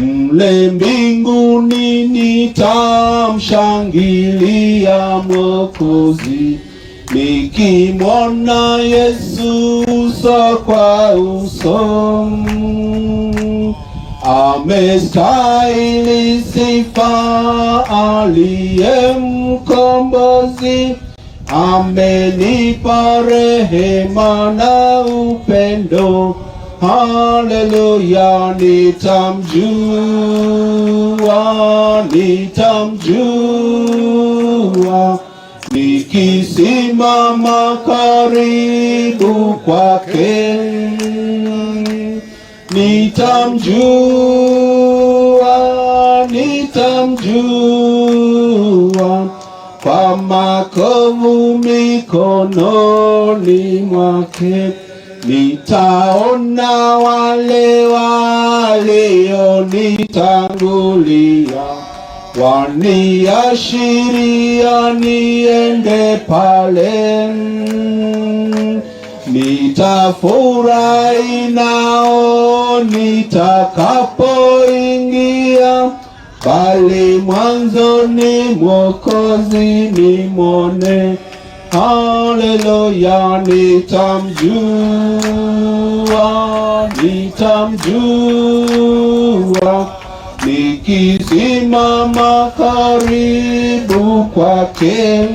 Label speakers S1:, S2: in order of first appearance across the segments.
S1: Mle mbinguni nitamshangilia Mwokozi, nikimwona Yesu uso kwa uso. Amestahili sifa aliye mkombozi, amenipa rehema na upendo. Haleluya, nitamjua, nitamjua, nikisimama karibu kwake. Nitamjua, nitamjua, kwa makovu mikononi mwake. Nitaona wale walionitangulia, waniashiria niende pale. Nitafurahi nao nitakapoingia, bali mwanzoni Mwokozi nimwone. Haleluya, nitamjua, nitamjua, nikisimama karibu kwake.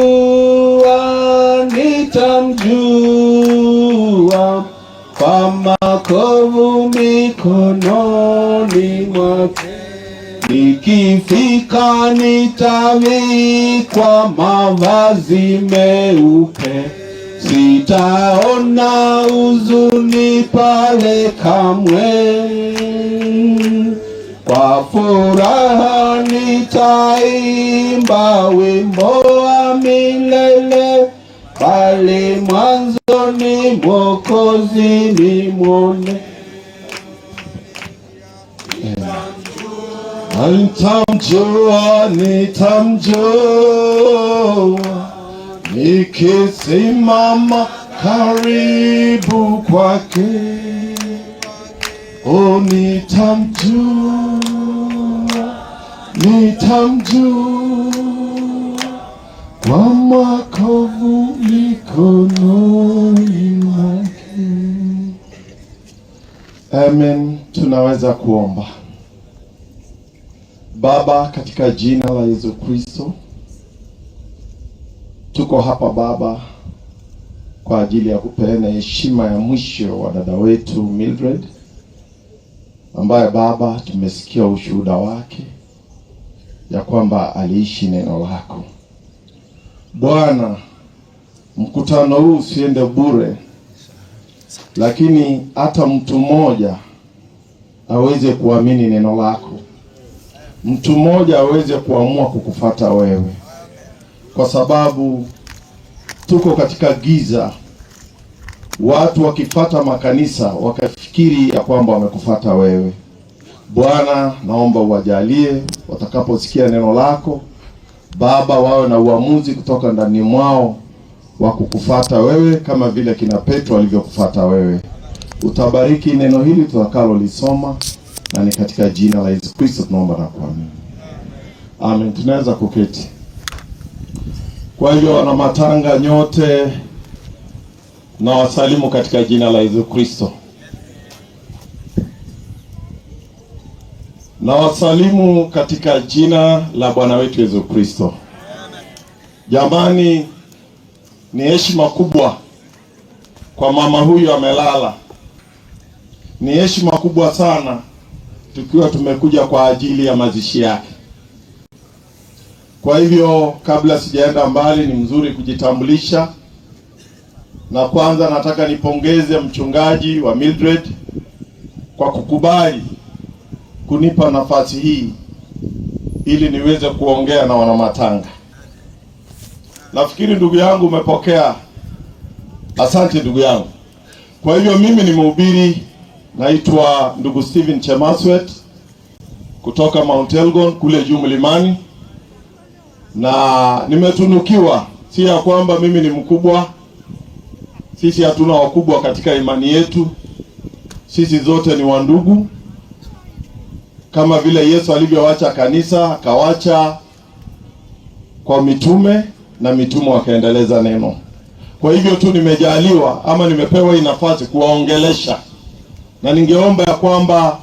S1: Nitamjua, nitamjua, kwa makovu mikononi mwake. Nikifika nitavikwa mavazi meupe, sitaona huzuni pale kamwe. Kwa furaha nitaimba wimbo wa milele, bali mwanzoni Mwokozi nimwone. Nitamjua, nitamjua, nikisimama karibu kwake. Oh, nitamjua, nitamjua, kwa makovu mikononi mwake. Amen. Tunaweza kuomba. Baba, katika jina la Yesu Kristo, tuko hapa Baba kwa ajili ya kupeana heshima ya mwisho wa dada wetu Mildred, ambaye Baba tumesikia ushuhuda wake ya kwamba aliishi neno lako. Bwana, mkutano huu usiende bure, lakini hata mtu mmoja aweze kuamini neno lako. Mtu mmoja aweze kuamua kukufuata wewe, kwa sababu tuko katika giza. Watu wakifuata makanisa wakafikiri ya kwamba wamekufuata wewe. Bwana, naomba uwajalie watakaposikia neno lako Baba, wawe na uamuzi kutoka ndani mwao wa kukufuata wewe, kama vile kina Petro alivyokufuata wewe. Utabariki neno hili tutakalo lisoma, na ni katika jina la Yesu Kristo tunaomba na kuamini. Amen. Tunaweza kuketi. Kwa hivyo wana matanga nyote na wasalimu katika jina la Yesu Kristo. Na wasalimu katika jina la Bwana wetu Yesu Kristo. Jamani, ni heshima kubwa kwa mama huyu amelala. Ni heshima kubwa sana tukiwa tumekuja kwa ajili ya mazishi yake. Kwa hivyo kabla sijaenda mbali, ni mzuri kujitambulisha. Na kwanza nataka nipongeze mchungaji wa Mildred kwa kukubali kunipa nafasi hii ili niweze kuongea na wanamatanga. Nafikiri ndugu yangu umepokea. Asante ndugu yangu. Kwa hivyo mimi ni mhubiri, naitwa ndugu Steven Chemaswet kutoka Mount Elgon kule juu mlimani, na nimetunukiwa, si ya kwamba mimi ni mkubwa. Sisi hatuna wakubwa katika imani yetu, sisi zote ni wandugu, kama vile Yesu alivyowacha kanisa, akawacha kwa mitume na mitume wakaendeleza neno. Kwa hivyo tu nimejaliwa ama nimepewa hii nafasi kuwaongelesha, na ningeomba ya kwamba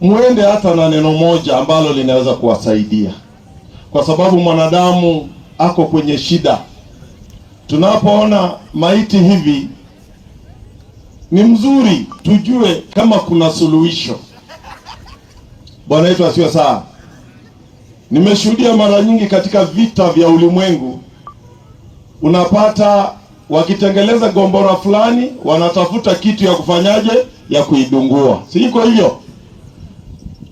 S1: muende hata na neno moja ambalo linaweza kuwasaidia, kwa sababu mwanadamu ako kwenye shida. Tunapoona maiti hivi, ni mzuri tujue kama kuna suluhisho. Bwana wetu asiwe sawa. Nimeshuhudia mara nyingi katika vita vya ulimwengu, unapata wakitengeleza gombora fulani, wanatafuta kitu ya kufanyaje, ya kuidungua. Si iko hivyo?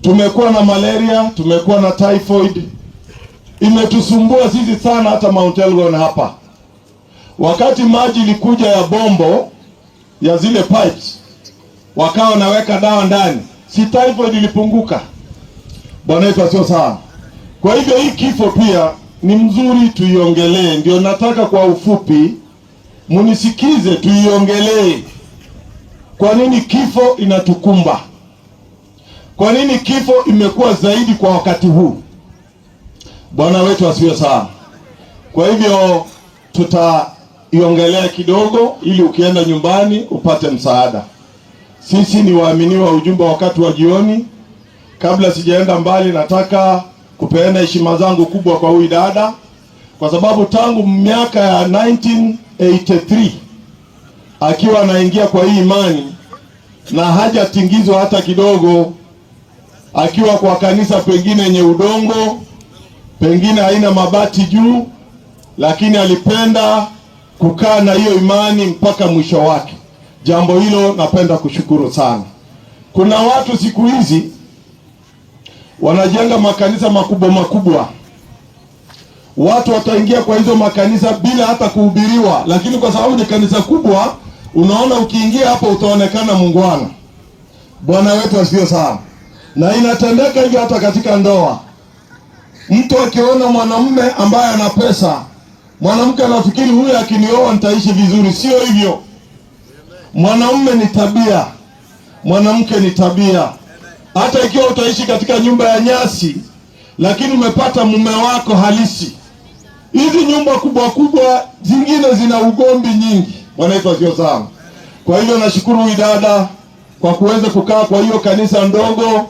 S1: Tumekuwa na malaria, tumekuwa na typhoid, imetusumbua sisi sana, hata Mount Elgon hapa. Wakati maji ilikuja ya bombo ya zile pipes, wakawa naweka dawa ndani, si typhoid ilipunguka? Bwana wetu sio sawa. Kwa hivyo hii kifo pia ni mzuri tuiongelee. Ndio nataka kwa ufupi munisikize, tuiongelee. Kwa nini kifo inatukumba? Kwa nini kifo imekuwa zaidi kwa wakati huu? Bwana wetu asiwe sawa. Kwa hivyo tutaiongelea kidogo, ili ukienda nyumbani upate msaada. Sisi ni waaminiwa ujumbe wakati wa jioni. Kabla sijaenda mbali, nataka kupeana heshima zangu kubwa kwa huyu dada, kwa sababu tangu miaka ya 1983 akiwa anaingia kwa hii imani na hajatingizwa hata kidogo, akiwa kwa kanisa pengine yenye udongo, pengine haina mabati juu, lakini alipenda kukaa na hiyo imani mpaka mwisho wake. Jambo hilo napenda kushukuru sana. Kuna watu siku hizi wanajenga makanisa makubwa makubwa. Watu wataingia kwa hizo makanisa bila hata kuhubiriwa, lakini kwa sababu ni kanisa kubwa, unaona ukiingia hapo utaonekana mungwana. Bwana wetu asifiwe sana. Na inatendeka hivyo hata katika ndoa. Mtu akiona mwanamume ambaye ana pesa, mwanamke anafikiri huyu akinioa nitaishi vizuri. Sio hivyo. Mwanamume ni tabia, mwanamke ni tabia. Hata ikiwa utaishi katika nyumba ya nyasi, lakini umepata mume wako halisi. Hizi nyumba kubwa kubwa zingine zina ugomvi nyingi. Bwana wetu asifiwe sana. Kwa hivyo nashukuru huyu dada kwa kuweza kukaa kwa hiyo kanisa ndogo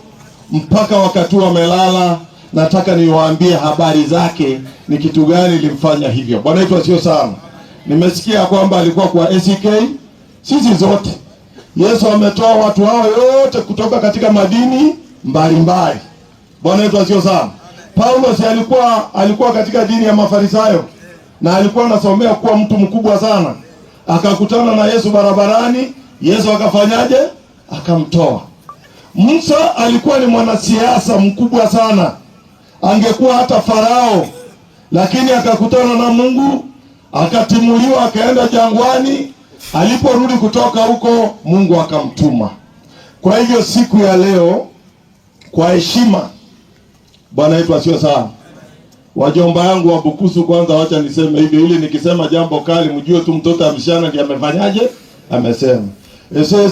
S1: mpaka wakati wamelala. Nataka niwaambie habari zake, ni kitu gani limfanya hivyo. Bwana wetu asifiwe sana. Nimesikia kwamba alikuwa kwa ACK. Sisi zote Yesu ametoa watu hao yote kutoka katika madini mbalimbali. Bwana wetu asifiwe sana. Paulo si alikuwa katika dini ya Mafarisayo, na alikuwa anasomea kuwa mtu mkubwa sana. Akakutana na Yesu barabarani, Yesu akafanyaje? Akamtoa. Musa alikuwa ni mwanasiasa mkubwa sana, angekuwa hata Farao, lakini akakutana na Mungu, akatimuliwa, akaenda jangwani. Aliporudi kutoka huko, Mungu akamtuma. Kwa hivyo siku ya leo, kwa heshima, Bwana wetu asifiwe sana. Wajomba yangu wa Bukusu, kwanza wacha niseme hivi, ili nikisema jambo kali mjue tu mtoto amshana ndiye amefanyaje, amesema.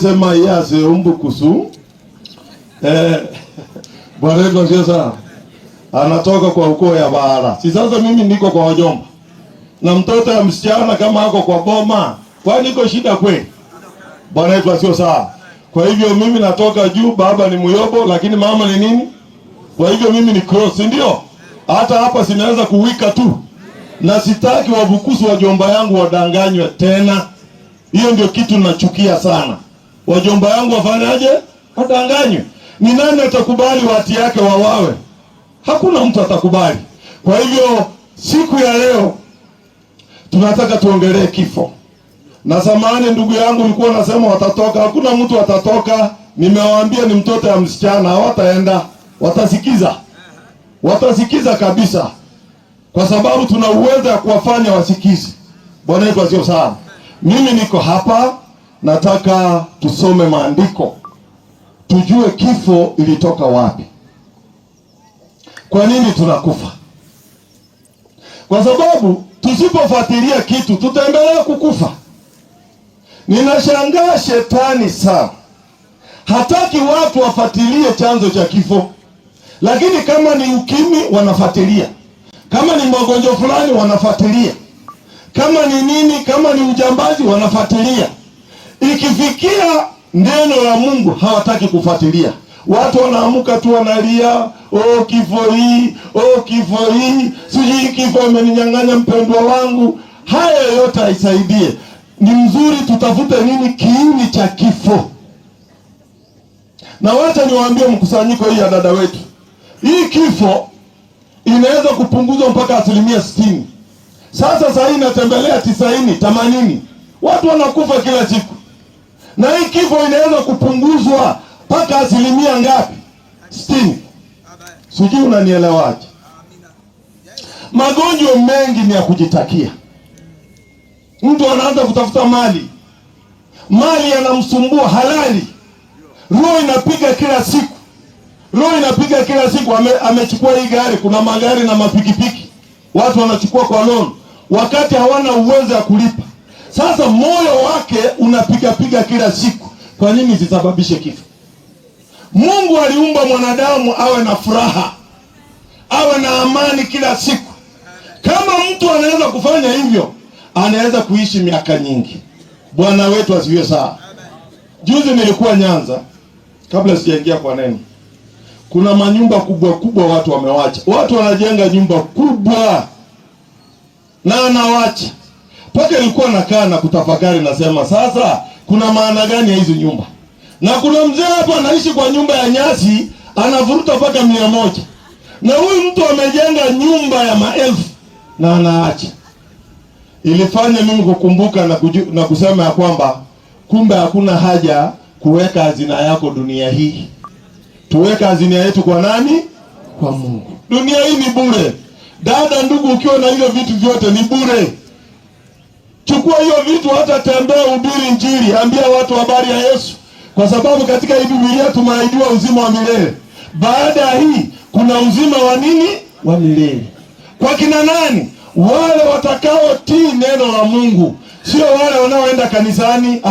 S1: Sema yase umbukusu. Bwana wetu asifiwe sana. Anatoka kwa ukoo ya Bahara. Si sasa mimi niko kwa wajomba. Na mtoto ya msichana kama ako kwa boma, kwani iko shida kweli? Bwana wetu asifiwe sana. Kwa hivyo mimi natoka juu, baba ni Muyobo lakini mama ni nini? Kwa hivyo mimi ni cross, ndio? Hata hapa sinaweza kuwika tu. Na sitaki Wabukusu wajomba yangu wadanganywe tena. Hiyo ndio kitu nachukia sana. Wajomba yangu wafanyaje? Wadanganywe. Ni nani atakubali wati yake wawawe? Hakuna mtu atakubali. Kwa hivyo siku ya leo tunataka tuongelee kifo. Na samahani ndugu yangu, ulikuwa unasema watatoka. Hakuna mtu atatoka. Nimewaambia ni mtoto ya msichana, hawataenda. Watasikiza. Watasikiza kabisa. Kwa sababu tuna uwezo wa kuwafanya wasikize. Bwana wetu asifiwe sana. Mimi niko hapa, nataka tusome maandiko. Tujue kifo ilitoka wapi. Kwa nini tunakufa? Kwa sababu tusipofuatilia kitu tutaendelea kukufa. Ninashangaa shetani sana. Hataki watu wafuatilie chanzo cha kifo. Lakini kama ni ukimwi wanafuatilia, kama ni magonjwa fulani wanafuatilia, kama ni nini, kama ni ujambazi wanafuatilia. Ikifikia neno la Mungu hawataki kufuatilia. Watu wanaamuka tu wanalia, oh kifo hii, oh kifo hii, sijui kifo imeninyang'anya mpendwa wangu. Haya yote haisaidie. Ni mzuri tutafute nini kiini cha kifo. Na wacha niwaambie mkusanyiko hii ya dada wetu, hii kifo inaweza kupunguzwa mpaka 60%. Sasa hii inatembelea 90, 80. Watu wanakufa kila siku. Na hii kifo inaweza kupunguzwa mpaka 60 ngapi? 60. Sijui unanielewaje? Magonjwa mengi ni ya kujitakia. Mtu anaanza kutafuta mali. Mali yanamsumbua halali. Roho inapiga kila siku. Roho inapiga kila siku. Amechukua hii gari, kuna magari na mapikipiki. Watu wanachukua kwa loan wakati hawana uwezo wa kulipa. Sasa moyo wake unapiga kila siku. Kwa nini zisababishe kifo? Mungu aliumba mwanadamu awe na furaha, awe na amani kila siku. Kama mtu anaweza kufanya hivyo, anaweza kuishi miaka nyingi. Bwana wetu asifiwe sana. Juzi nilikuwa Nyanza, kabla sijaingia kwa neno. Kuna manyumba kubwa kubwa watu wamewacha. Watu wanajenga nyumba kubwa na anawacha. Paka nilikuwa nakaa na kutafakari, nasema sasa kuna maana gani ya hizo nyumba? Na kuna mzee hapa anaishi kwa nyumba ya nyasi, anavuruta paka 100. Na huyu mtu amejenga nyumba ya maelfu na anaacha. Ilifanya mimi kukumbuka na kusema ya kwamba kumbe hakuna haja kuweka hazina yako dunia hii. Tuweka hazina yetu kwa nani? Kwa Mungu. Dunia hii ni bure. Dada, ndugu, ukiwa na hiyo vitu vyote ni bure. Chukua hiyo vitu, hata tembea, hubiri Injili, ambia watu habari ya Yesu. Kwa sababu katika hii Biblia tumeahidiwa uzima wa milele. Baada ya hii kuna uzima wa nini? Wa milele. Kwa kina nani? Wale watakaotii neno la Mungu, sio wale wanaoenda kanisani.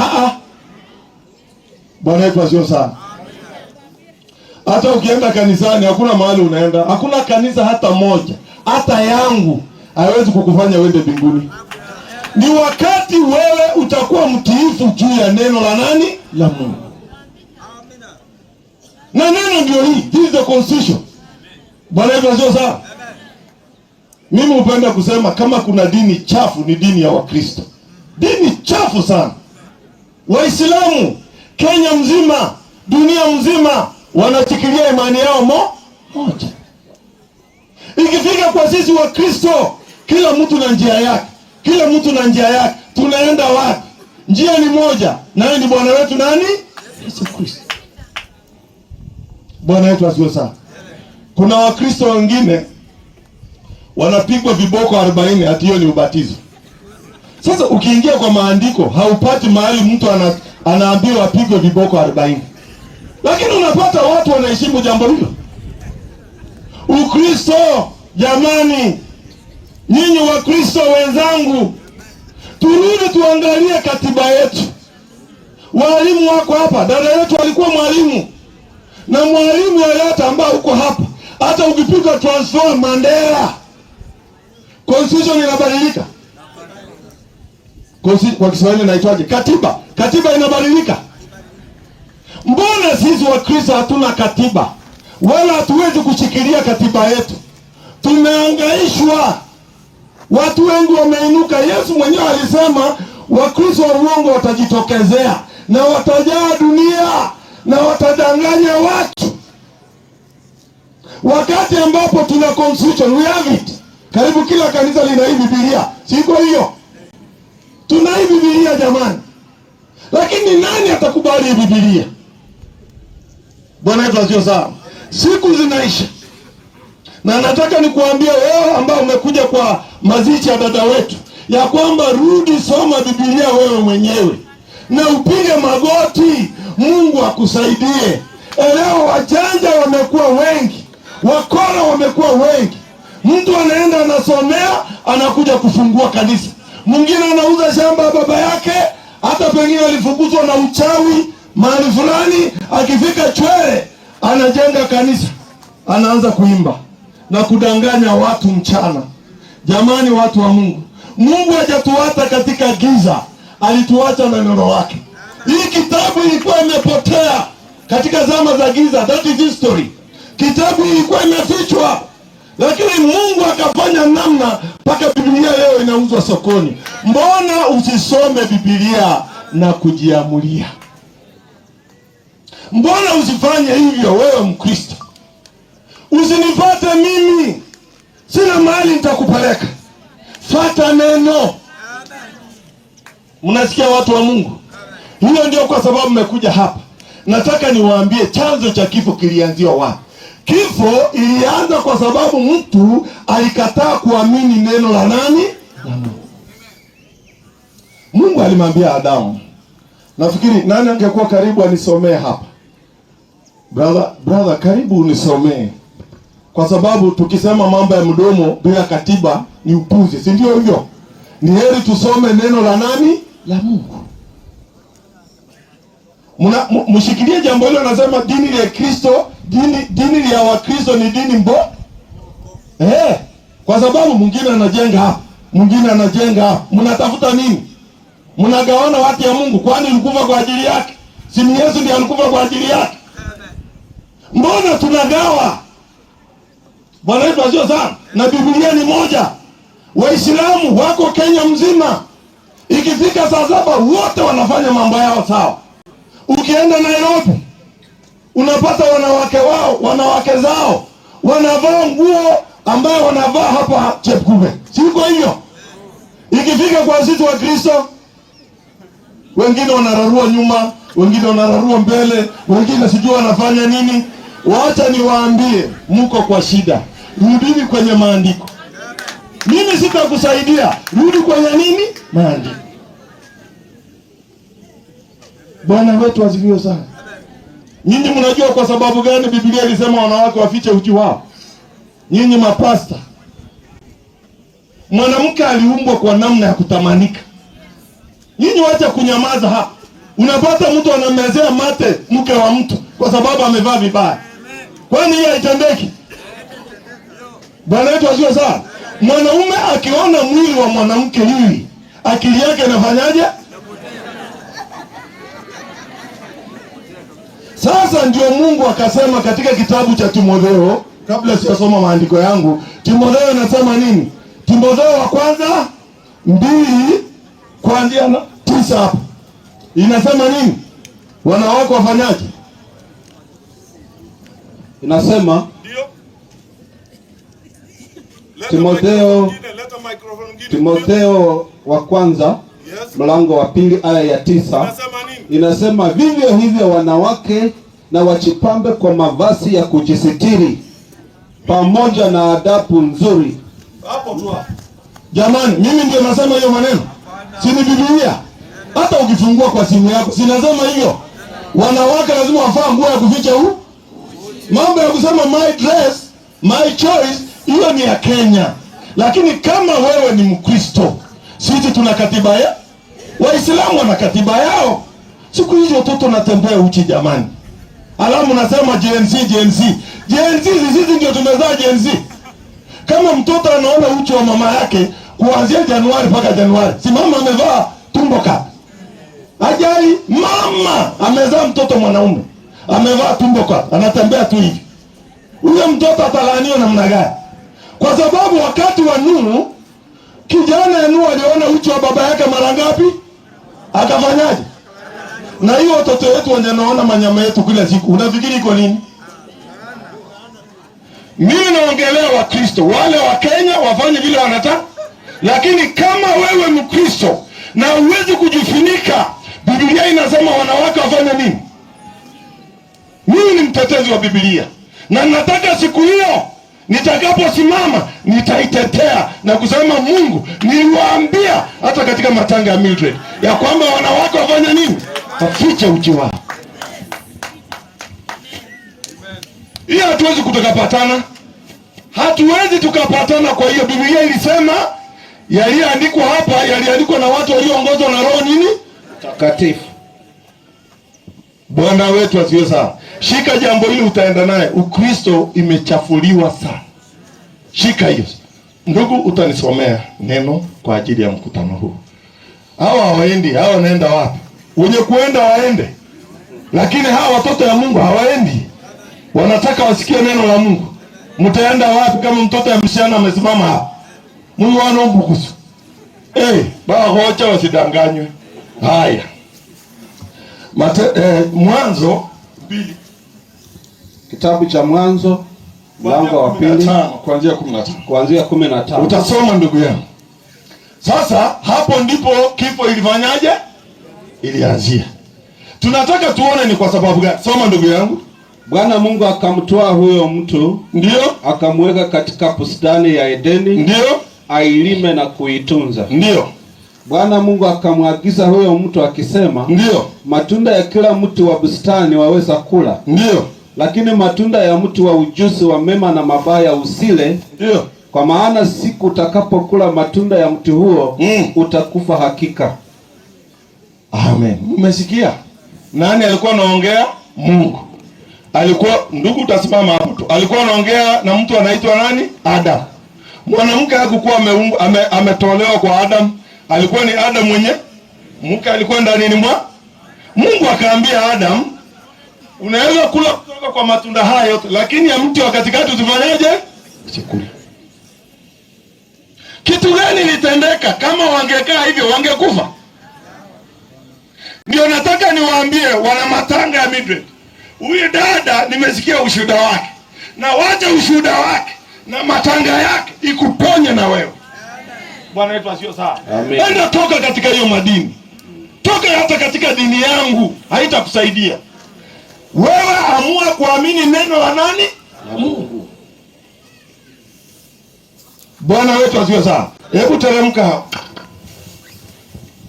S1: Bwana wetu asifiwe sana. Hata ukienda kanisani hakuna mahali unaenda. Hakuna kanisa hata moja, hata yangu, haiwezi kukufanya uende mbinguni. Ni wakati wewe utakuwa mtiifu juu ya neno la nani? La Mungu. Na neno ndio hii. This is the constitution. Bwana wetu asifiwe sana. Mimi hupenda kusema kama kuna dini chafu ni dini ya Wakristo. Dini chafu sana. Waislamu Kenya mzima, dunia mzima wanashikilia imani yao moja. Ikifika kwa sisi Wakristo, kila mtu na njia yake. Kila mtu na njia yake. Tunaenda wapi? Njia ni moja, naye ni Bwana wetu nani? Yesu Kristo. Bwana wetu asifiwe sana. Kuna Wakristo wengine wanapigwa viboko 40, ati hiyo ni ubatizo. Sasa ukiingia kwa maandiko haupati mahali mtu anaambiwa apigwe viboko 40. Lakini unapata watu wanaheshimu jambo hilo. Ukristo, jamani, nyinyi Wakristo wenzangu, turudi tuangalie katiba yetu. Walimu wako hapa, dada yetu alikuwa mwalimu. Na mwalimu yoyote ambao uko hapa, hata ukipiga transfer Mandela, constitution inabadilika. Kwa Kiswahili inaitwaje? Katiba inabadilika. Mbona sisi Wakristo hatuna katiba? Wala hatuwezi kushikilia katiba yetu. Tumehangaishwa. Watu wengi wameinuka. Yesu mwenyewe alisema Wakristo wa uongo watajitokezea na watajaa dunia na watadanganya watu. Wakati ambapo tuna constitution, we have it. Karibu kila kanisa lina hii Biblia. Siko hiyo? Tuna hii Biblia jamani. Lakini nani atakubali hii Biblia? Bwana wetu asifiwe sana. Siku zinaisha. Na nataka nikuambia wewe ambao umekuja kwa mazishi ya dada wetu, ya kwamba rudi soma Biblia wewe mwenyewe. Na upige magoti, Mungu akusaidie. Leo wajanja wamekuwa wengi. Wakora wamekuwa wengi. Mtu anaenda anasomea, anakuja kufungua kanisa. Mwingine anauza shamba ya baba yake, hata pengine alifukuzwa na uchawi, Mahali fulani akifika Chwele anajenga kanisa, anaanza kuimba na kudanganya watu mchana. Jamani, watu wa Mungu, Mungu hajatuacha katika giza, alituacha na neno lake. Hii kitabu ilikuwa imepotea katika zama za giza, that is history. Kitabu ilikuwa imefichwa, lakini Mungu akafanya namna mpaka Biblia leo inauzwa sokoni. Mbona usisome Biblia na kujiamulia? Mbona usifanye hivyo wewe Mkristo? Usinifuate mimi, sina mahali nitakupeleka. Fuata neno. Mnasikia watu wa Mungu? Hiyo ndio kwa sababu mmekuja hapa. Nataka niwaambie chanzo cha kifo kilianzia wapi. Kifo ilianza kwa sababu mtu alikataa kuamini neno la nani? La Mungu. Mungu alimwambia Adamu. Nafikiri nani angekuwa karibu anisomee hapa? Brother, karibu unisomee. Kwa sababu tukisema mambo ya mdomo bila katiba ni upuzi, si ndio hivyo? Ni heri tusome neno la nani? La Mungu. Mshikilie jambo hilo. Anasema dini ya Kristo, dini ya Wakristo ni dini kwa sababu mwingine anajenga hapa, mwingine anajenga hapa. Mnatafuta nini? Mnagawana watu ya Mungu. Kwani ulikufa kwa ajili yake? Si ni Yesu ndiye alikufa kwa ajili yake? Mbona tunagawa? Bwana wetu asio sana. Na Biblia ni moja. Waislamu wako Kenya mzima. Ikifika saa 7 wote wanafanya mambo yao sawa. Ukienda Nairobi unapata wanawake zao wanavaa nguo ambayo wanavaa hapa Chepkuve. Siko hivyo. Ikifika kwa sisi wa Kristo, wengine wanararua nyuma, wengine wanararua mbele, wengine sijui wanafanya nini. Wacha niwaambie, mko kwa shida. Rudini kwenye maandiko. Mimi sitakusaidia. Rudi kwenye nini? Maandiko. Bwana wetu asifiwe sana. Nyinyi mnajua kwa sababu gani Biblia ilisema wanawake wafiche uchi wao? Nyinyi mapasta. Mwanamke aliumbwa kwa namna ya kutamanika. Nyinyi wacha kunyamaza hapa. Unapata mtu anamezea mate mke wa mtu kwa sababu amevaa vibaya. Kwani hiyo haitendeki? Bwana wetu asifiwe sana. Mwanaume akiona mwili wa mwanamke hivi, akili yake inafanyaje? Sasa ndio Mungu akasema katika kitabu cha Timotheo, kabla sijasoma maandiko yangu, Timotheo anasema nini? Timotheo wa kwanza 2 kuanzia 9 hapo. Inasema nini? Wanawake wafanyaje?
S2: Inasema Timotheo wa kwanza mlango wa 2 aya ya 9 inasema, vivyo hivyo wanawake na wachipambe kwa mavazi ya kujisitiri pamoja na adabu nzuri.
S1: Hapo tu. Jamani, mimi ndio nasema hiyo maneno. Si ni Biblia? Hata ukifungua kwa simu yako, sinasema hivyo. Wanawake lazima wafaa nguo ya kuficha huu. Mambo ya kusema my dress, my choice, hiyo ni ya Kenya. Lakini kama wewe ni Mkristo, sisi tuna katiba ya Waislamu wana katiba yao. Siku hizo watoto natembea uchi jamani. Alamu nasema Gen Z sisi ndio tumezaa Gen Z. Kama mtoto anaona uchi wa mama yake kuanzia Januari mpaka Januari, si mama amevaa tumbo kap. Ajali mama amezaa mtoto mwanaume, amevaa tumbo kap, anatembea tu hivi. Huyo mtoto atalaaniwa namna gani? Kwa sababu wakati wa Nuhu, kijana Nuhu aliona uchi wa baba yake mara ngapi? Akafanyaje? Na hiyo watoto wetu wanaona manyama yetu kila siku. Unafikiri iko nini? Mimi naongelea Wakristo, wale wa Kenya wafanye vile wanataka. Lakini kama wewe Mkristo na uwezi kujifunika, Biblia inasema wanawake wafanye nini? Mimi ni mtetezi wa Biblia. Na nataka siku hiyo nitakaposimama nitaitetea na kusema Mungu niliwaambia hata katika matanga ya Mildred ya kwamba wanawake wafanye nini? Wafiche uchi wao. Hiyo hatuwezi kutukapatana. Hatuwezi tukapatana. Kwa hiyo Biblia ilisema yaliyoandikwa hapa yaliandikwa na watu walioongozwa na Roho nini?
S2: Takatifu.
S1: Bwana wetu asiwe sana. Shika jambo hili, utaenda naye. Ukristo imechafuliwa sana. Shika hiyo. Ndugu, utanisomea neno kwa ajili ya mkutano huu. Hawa hawaendi, hawa wanaenda wapi? Wenye kuenda waende. Lakini hawa watoto ya Mungu hawaendi. Wanataka wasikie neno la Mungu. Mtaenda wapi kama mtoto ya msichana amesimama hapa? Mungu wanaombukusu. Hocha wasidanganywe. Haya. Mwanzo 2.
S2: Kitabu cha Mwanzo mlango wa 2 kuanzia 15.
S1: Utasoma ndugu yangu. Sasa hapo ndipo kifo ilifanyaje? Ilianzia. Tunataka tuone ni kwa sababu gani. Soma ndugu yangu.
S2: Bwana Mungu akamtoa huyo mtu,
S1: ndio,
S2: akamweka katika bustani ya Edeni,
S1: ndio,
S2: ailime na kuitunza.
S1: Ndio.
S2: Bwana Mungu akamwagiza huyo mtu akisema,
S1: ndio,
S2: matunda ya kila mti wa bustani waweza kula,
S1: ndio,
S2: lakini matunda ya mti wa ujuzi wa mema na mabaya usile,
S1: ndio,
S2: kwa maana siku utakapokula matunda ya mti huo utakufa hakika.
S1: Amen. Umesikia? Nani alikuwa anaongea? Mungu. Alikuwa, ndugu utasimama hapo tu. Alikuwa anaongea na mtu anaitwa nani? Adam. Mwanamke hakukuwa ametolewa kwa Adam. Alikuwa ni Adam mwenye mke, alikuwa ndani mwa Mungu. Akaambia Adam, unaweza kula kutoka kwa matunda haya yote, lakini ya mti wa katikati usifanyaje? Usikule. Kitu gani litendeka? Kama wangekaa hivyo wangekufa. Ndio nataka niwaambie wana matanga ya Midway. Huyu dada nimesikia ushuhuda wake. Na wacha ushuhuda wake na matanga yake ikuponye na wewe. Bwana wetu asiyo sawa.
S2: Amen.
S1: Enda toka katika hiyo madini. Toka hata katika dini yangu, haitakusaidia. Wewe amua kuamini neno la nani? La Mungu. Bwana wetu asiyo sawa. Hebu teremka hapo.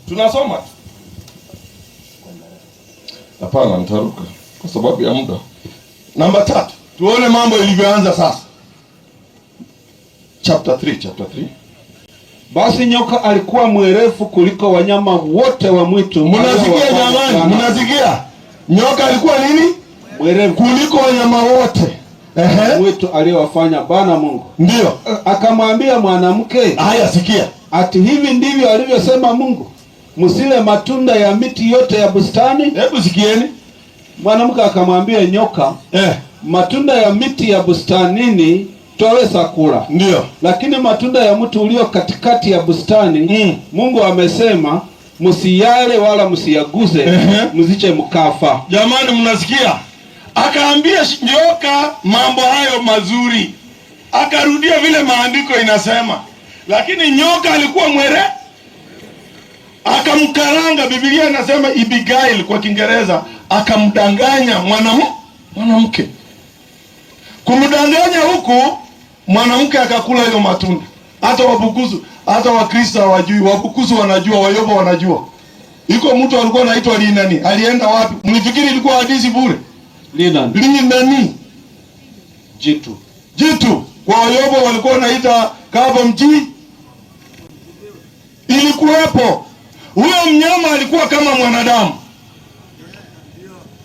S1: Tunasoma. Hapana, nitaruka kwa sababu ya muda. Namba 3. Tuone mambo ilivyoanza sasa. Chapter 3.
S2: Basi nyoka alikuwa mwerefu kuliko wanyama wote wa mwitu.
S1: Mnasikia jamani? Mnasikia? Nyoka alikuwa nini?
S2: Mwerefu
S1: kuliko wanyama wote
S2: mwitu aliyowafanya Bwana Mungu.
S1: Ndio.
S2: Akamwambia mwanamke,
S1: haya sikia,
S2: ati hivi ndivyo alivyosema Mungu, msile matunda ya miti yote ya bustani?
S1: Hebu sikieni.
S2: Mwanamke akamwambia nyoka, matunda ya miti ya bustanini twaweza kula.
S1: Ndio.
S2: Lakini matunda ya mti ulio katikati ya bustani Mungu amesema msiyale wala msiyaguze, msiche mkafa.
S1: Jamani, mnasikia? Akaambia nyoka mambo hayo mazuri. Akarudia vile maandiko inasema. Lakini nyoka alikuwa mwere. Akamkaranga, Biblia inasema ibigail kwa Kiingereza, akamdanganya mwanamke. Kumdanganya huku mwanamke akakula hiyo matunda. Hata wabukuzu, hata Wakristo hawajui, wabukuzu wanajua, Wayobo wanajua. Iko mtu alikuwa anaitwa Linani. Alienda wapi? Mlifikiri ilikuwa hadithi bure? Linani. Jitu. Kwa Wayobo walikuwa wanaita kama mji. Ilikuwepo. Huyo mnyama alikuwa kama mwanadamu.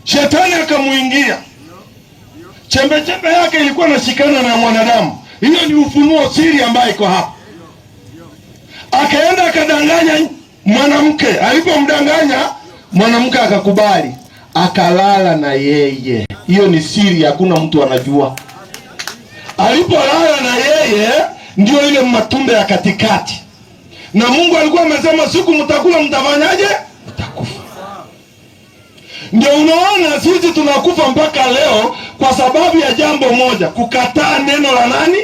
S1: Shetani akamuingia. Chembe yake ilikuwa nashikana na mwanadamu. Hiyo ni ufunuo siri ambayo iko hapa. Akaenda akadanganya mwanamke. Alipomdanganya mwanamke akakubali, akalala na yeye. Hiyo ni siri, hakuna mtu anajua. Alipolala na yeye ndio ile matunda ya katikati. Na Mungu alikuwa amesema siku mtakula mtafanyaje? Mtakufa. Ndio unaona sisi tunakufa mpaka leo kwa sababu ya jambo moja, kukataa neno la nani?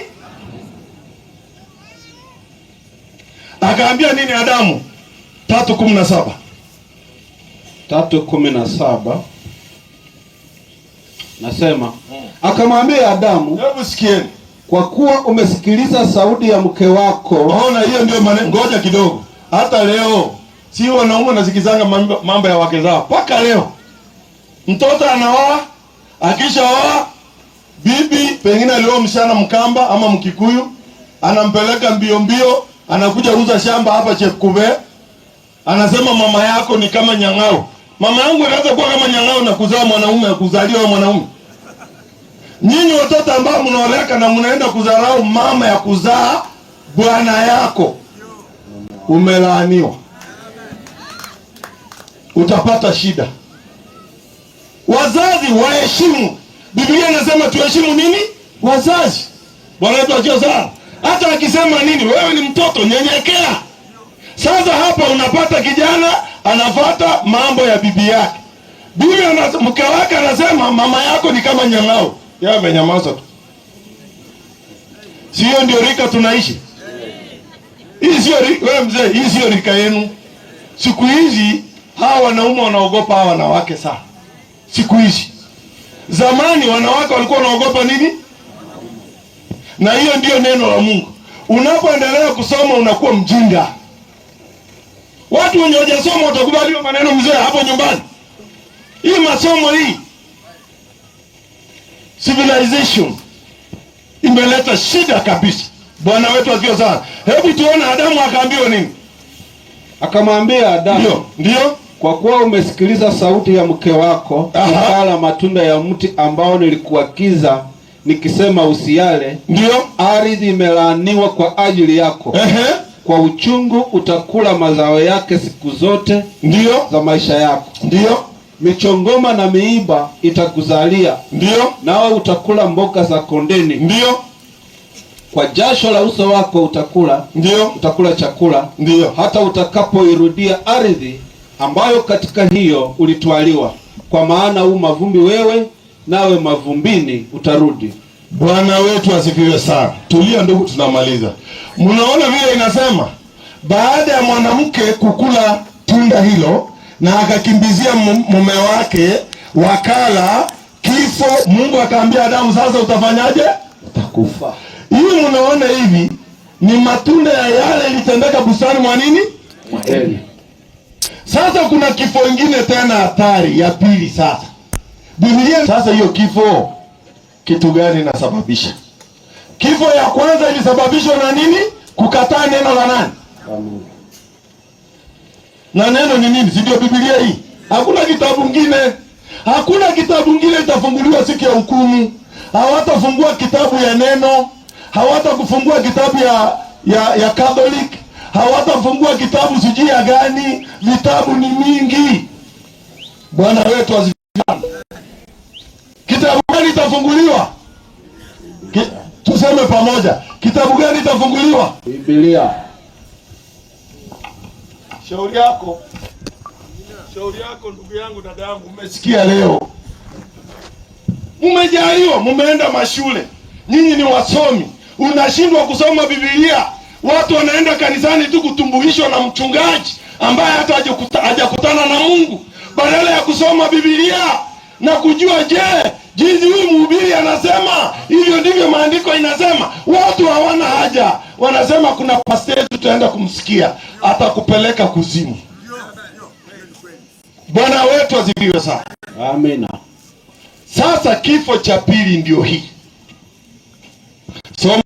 S1: Akaambia nini Adamu? 3:17.
S2: 3:17 nasema, akamwambia Adamu,
S1: hebu sikieni,
S2: kwa kuwa umesikiliza sauti ya mke wako.
S1: Ona, hiyo ndio maneno. Ngoja kidogo. Hata leo si wanaume nasikizanga mambo ya wake zao mpaka leo. Mtoto anaoa, akishaoa bibi pengine alioa msichana Mkamba ama Mkikuyu, anampeleka mbio, anakuja uza shamba hapa Chepkube. Anasema mama yako ni kama Nyang'au. Mama yangu anaweza kuwa kama nyang'ao na kuzaa mwanaume na kuzaliwa mwanaume. Nyinyi watoto ambao mnaoleka na mnaenda kudharau mama ya kuzaa bwana yako, umelaaniwa. Utapata shida. Wazazi waheshimu. Biblia inasema tuheshimu nini? Wazazi. Bwana wetu akiwa sana. Hata akisema nini, wewe ni mtoto, nyenyekea. Sasa hapa unapata kijana anafuata mambo ya bibi yake. Bibi mke wake anasema mama yako ni kama nyang'au. Yeye amenyamaza tu. Sio ndio rika tunaishi? Hii sio rika, wewe mzee, hii sio rika yenu. Siku hizi hawa wanaume wanaogopa hawa wanawake sana. Siku hizi. Zamani wanawake walikuwa wanaogopa nini? Na hiyo ndio neno la Mungu. Unapoendelea kusoma unakuwa mjinga. Watu wenye hawajasoma watakubaliwa maneno mzee hapo nyumbani. Hii masomo hii civilization imeleta shida kabisa. Bwana wetu akiwa sana. Hebu tuone Adamu akaambiwa nini?
S2: Akamwambia Adamu,
S1: ndio,
S2: kwa kuwa umesikiliza sauti ya mke wako, ukala matunda ya mti ambao nilikuagiza nikisema usiale,
S1: ndio,
S2: ardhi imelaaniwa kwa ajili yako. Kwa uchungu utakula mazao yake siku zote, ndio, za maisha yako.
S1: Ndio,
S2: michongoma na miiba itakuzalia,
S1: ndio,
S2: nawe utakula mboga za kondeni.
S1: Ndio,
S2: kwa jasho la uso wako utakula,
S1: ndio,
S2: utakula chakula,
S1: ndio,
S2: hata utakapoirudia ardhi ambayo katika hiyo ulitwaliwa, kwa maana mavumbi wewe, nawe mavumbini utarudi.
S1: Bwana wetu asifiwe sana. Tulia ndugu, tunamaliza. Mnaona vile inasema baada ya mwanamke kukula tunda hilo na akakimbizia mume wake, wakala kifo. Mungu akaambia Adamu, sasa utafanyaje?
S2: Utakufa.
S1: Hii mnaona hivi ni matunda ya yale ilitendeka bustani mwa nini?
S2: Edeni.
S1: Sasa kuna kifo ingine tena hatari ya pili. Sasa Biblia, sasa hiyo kifo kitu gani inasababisha? Kifo ya kwanza ilisababishwa na nini? Kukataa neno la nani?
S2: Amen.
S1: Na neno ni nini? Si ndio Biblia hii? Hakuna kitabu kingine. Hakuna kitabu kingine itafunguliwa siku ya hukumu. Hawatafungua kitabu ya neno, hawatakufungua kitabu ya Catholic, hawatafungua kitabu sijui ya gani. Vitabu ni mingi. Bwana wetu asifiwe. Kitabu gani itafunguliwa? Tuseme pamoja. Kitabu gani itafunguliwa?
S2: Biblia.
S1: Shauri yako. Shauri yako ndugu yangu, dada yangu, umesikia leo. Mmejaliwa, mmeenda mashule. Nyinyi ni wasomi. Unashindwa kusoma Biblia. Watu wanaenda kanisani tu kutumbuishwa na mchungaji ambaye hata hajakutana na Mungu. Badala ya kusoma Biblia na kujua jinsi huyu mhubiri anasema, hivyo ndivyo maandiko inasema. Watu hawana haja. Wanasema kuna pastor tutaenda kumsikia, atakupeleka kuzimu. Bwana wetu asifiwe sana.
S2: Amina.
S1: Sasa kifo cha pili ndio hii. Somo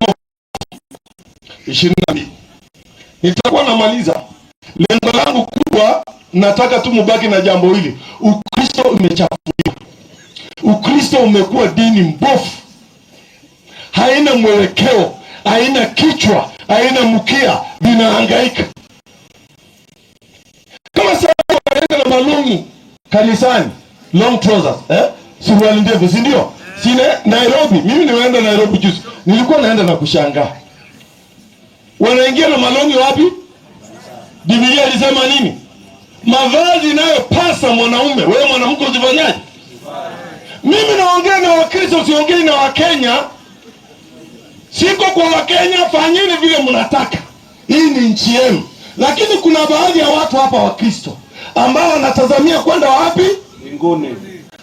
S1: 22. Nitakuwa namaliza. Lengo langu kubwa, nataka tu mubaki na jambo hili. Ukristo umechafuliwa. Ukristo umekuwa dini mbovu. Haina mwelekeo, haina kichwa, haina mkia, vinahangaika. Kama sasa wanaenda na malongi kanisani, long trousers, suruali ndefu, si ndio? Nairobi, mimi nimeenda Nairobi juzi. Nilikuwa naenda na kushangaa. Wanaingia na malongi wapi? Biblia ilisema nini? Mavazi inayopasa mwanaume, wewe mwanamke usifanyaje? Mimi naongea na Wakristo, siongei na Wakenya. Siko kwa Wakenya, fanyeni vile mnataka. Hii ni nchi yenu. Lakini kuna baadhi ya watu hapa Wakristo ambao wanatazamia kwenda wapi?
S2: Mbinguni.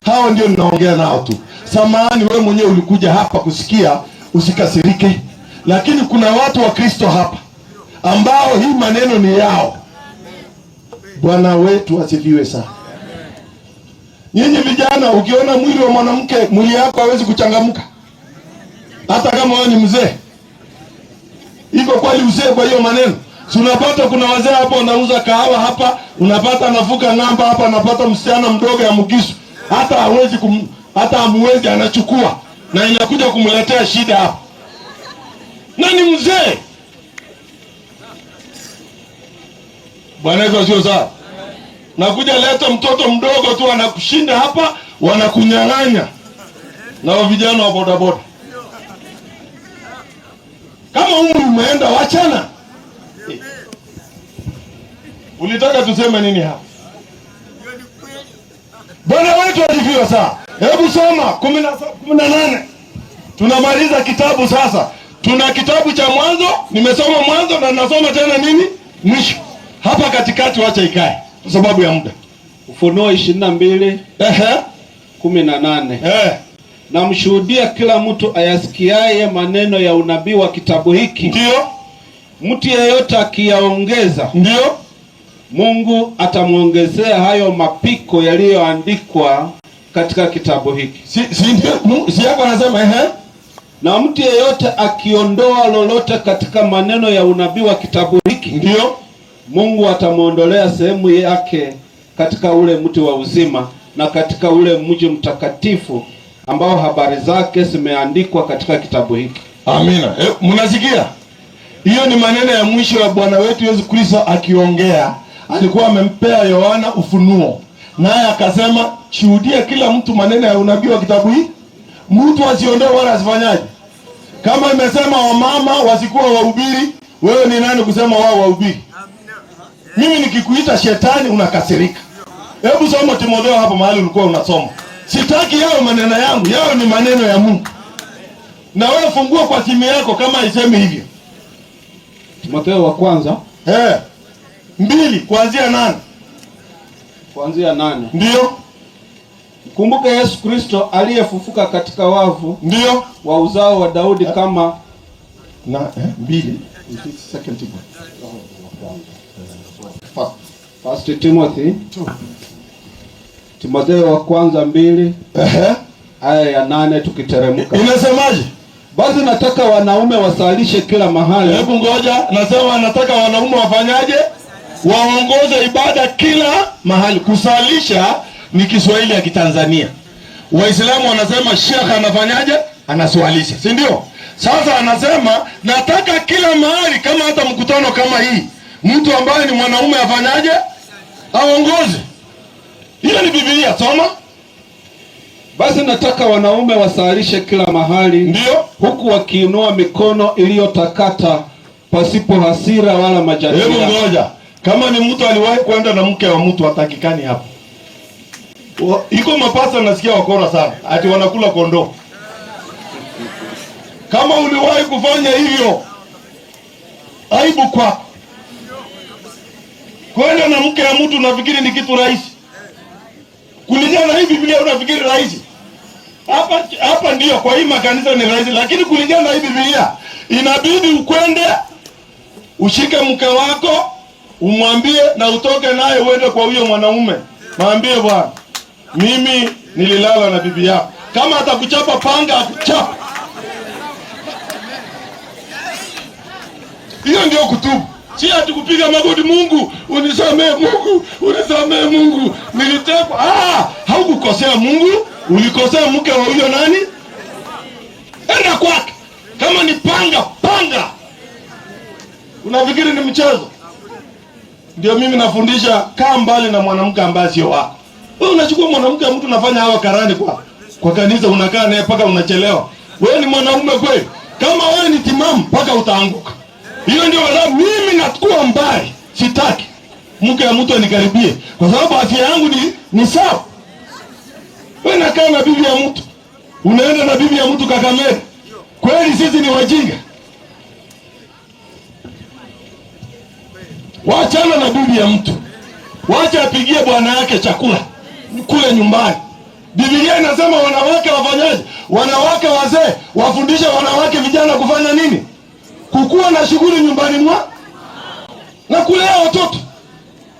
S1: Hao ndio ninaongea nao tu. Samahani, wewe mwenyewe ulikuja hapa kusikia, usikasirike. Lakini kuna watu wa Kristo hapa ambao hii maneno ni yao. Bwana wetu asifiwe sana. Nyinyi vijana, ukiona mwili wa mwanamke, mwili yako hawezi kuchangamka. Hata kama wewe ni mzee. Iko kweli uzee kwa hiyo maneno? Tunapata kuna wazee hapa wanauza kahawa hapa, unapata anavuka ng'amba hapa, anapata msichana mdogo ya Mugisu, hata hawezi hata hamwezi, anachukua na inakuja kumletea shida hapa, na ni mzee. Bwana Yesu asifiwe sana. Nakuja leta mtoto mdogo tu anakushinda hapa, wanakunyang'anya na vijana wa bodaboda. Kama umri umeenda, wachana. Ulitaka tuseme nini hapa? Bwana wetu asifiwe sana. Hebu soma 18. Tunamaliza kitabu sasa. Tuna kitabu cha Mwanzo, nimesoma Mwanzo na nasoma tena nini? Mwisho. Hapa katikati wacha ikae kwa sababu ya muda.
S2: Ufunuo 22 18. Namshuhudia kila mtu ayasikiaye maneno ya unabii wa kitabu hiki.
S1: Ndio.
S2: Mtu yeyote akiyaongeza,
S1: ndio,
S2: Mungu atamuongezea hayo mapiko yaliyoandikwa katika kitabu hiki.
S1: Si yako anasema
S2: Na mtu yeyote akiondoa lolote katika maneno ya unabii wa kitabu hiki,
S1: ndio,
S2: Mungu atamuondolea sehemu yake katika ule mti wa uzima na katika ule mji mtakatifu ambao habari zake zimeandikwa katika kitabu hiki.
S1: Amina. Mnasikia? Hiyo ni maneno ya mwisho ya Bwana wetu Yesu Kristo akiongea. Alikuwa amempea Yohana ufunuo, naye akasema shuhudia kila mtu maneno ya unabii wa kitabu hiki, mtu asiondoe wala asifanyaje. Kama imesema wamama wasikuwa wahubiri, wewe ni nani kusema wao wahubiri? Mimi nikikuita shetani unakasirika. Hebu soma Timotheo hapo mahali ulikuwa unasoma. Sitaki yao maneno yangu, yao ni maneno ya Mungu. Na wewe fungua kwa simu yako kama isemi hivyo.
S2: Timotheo wa kwanza
S1: 2 kuanzia 8.
S2: Kuanzia 8.
S1: Ndio.
S2: Kumbuka Yesu Kristo aliyefufuka katika wafu,
S1: ndio,
S2: wa uzao wa Daudi kama
S1: na 2 second Timothy.
S2: First Timothy. Timotheo wa kwanza 2 aya ya 8 tukiteremka.
S1: Inasemaje?
S2: Basi nataka wanaume wasalishe kila mahali.
S1: Hebu ngoja, nasema nataka wanaume wafanyaje? Waongoze ibada kila mahali. Kusalisha ni Kiswahili ya Kitanzania. Waislamu wanasema Sheikh anafanyaje? Anaswalisha, si ndio? Sasa anasema nataka kila mahali, kama hata mkutano kama hii, mtu ambaye ni mwanaume afanyaje? Aongoze. Hiyo ni Biblia, soma.
S2: Basi nataka wanaume wasalishe kila mahali,
S1: ndio,
S2: huku wakiinua mikono iliyotakata, pasipo hasira wala majadiliano.
S1: Hebu ngoja. Kama ni mtu aliwahi kwenda na mke wa mtu, hatakikani hapo. Iko mapasa nasikia wakora sana, ati wanakula kondoo. Kama uliwahi kufanya hivyo, aibu kwako. Kwenda na mke wa mtu unafikiri ni kitu rahisi? Kulingana na hii Biblia unafikiri rahisi? Hapa ndio kwa hii makanisa ni rahisi, lakini kulingana na hii Biblia inabidi ukwende ushike mke wako, umwambie na utoke naye uende kwa huyo mwanaume. Mwambie bwana, mimi nililala na bibi yako. Kama atakuchapa panga akuchapa. Hiyo ndio kutubu. Si ati kupiga magoti, Mungu unisamee, Mungu unisamee, Mungu nilitekwa. Haukukosea Mungu, ulikosea mke wa huyo nani? Enda kwake. Kama ni panga. Unafikiri ni mchezo? Ndio mimi nafundisha, kaa mbali na mwanamke ambaye sio wako. Wewe unachukua mwanamke mtu unafanya hawa karani kwa kanisa, unakaa naye paka unachelewa. Wewe ni mwanaume kweli? Kama wewe ni timamu paka utaanguka. Hiyo ndio sababu mimi nakuwa mbali. Sitaki mke wa mtu anikaribie kwa sababu afya yangu ni sawa. Wewe nakaa na bibi ya mtu, unaenda na bibi ya mtu Kakamega. Kweli sisi ni wajinga? Waachana na bibi ya mtu. Wacha apigie bwana yake chakula kule nyumbani. Biblia inasema wanawake wafanyaje? Wanawake wazee wafundisha wanawake vijana kufanya nini? Kukua na shughuli nyumbani mwa na kulea watoto.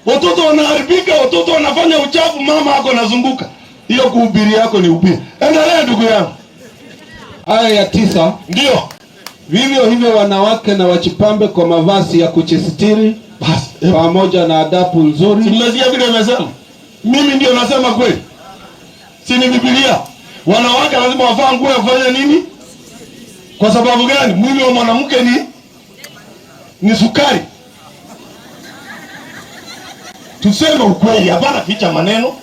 S1: Watoto wanaharibika, watoto wanafanya uchafu, mama yako anazunguka. Hiyo kuhubiri yako ni ubiri. Endelea ndugu yangu.
S2: Aya ya 9.
S1: Ndio.
S2: Vivyo hivyo wanawake na wajipambe kwa mavazi ya kujisitiri pamoja na adabu nzuri.
S1: Simesikia vile nimesema? Mimi ndio nasema kweli? Si ni Biblia? Wanawake lazima wavaa nguo ya kufanya nini? Kwa sababu gani? Mwili wa mwanamke ni sukari. Tuseme ukweli, hapana ficha maneno.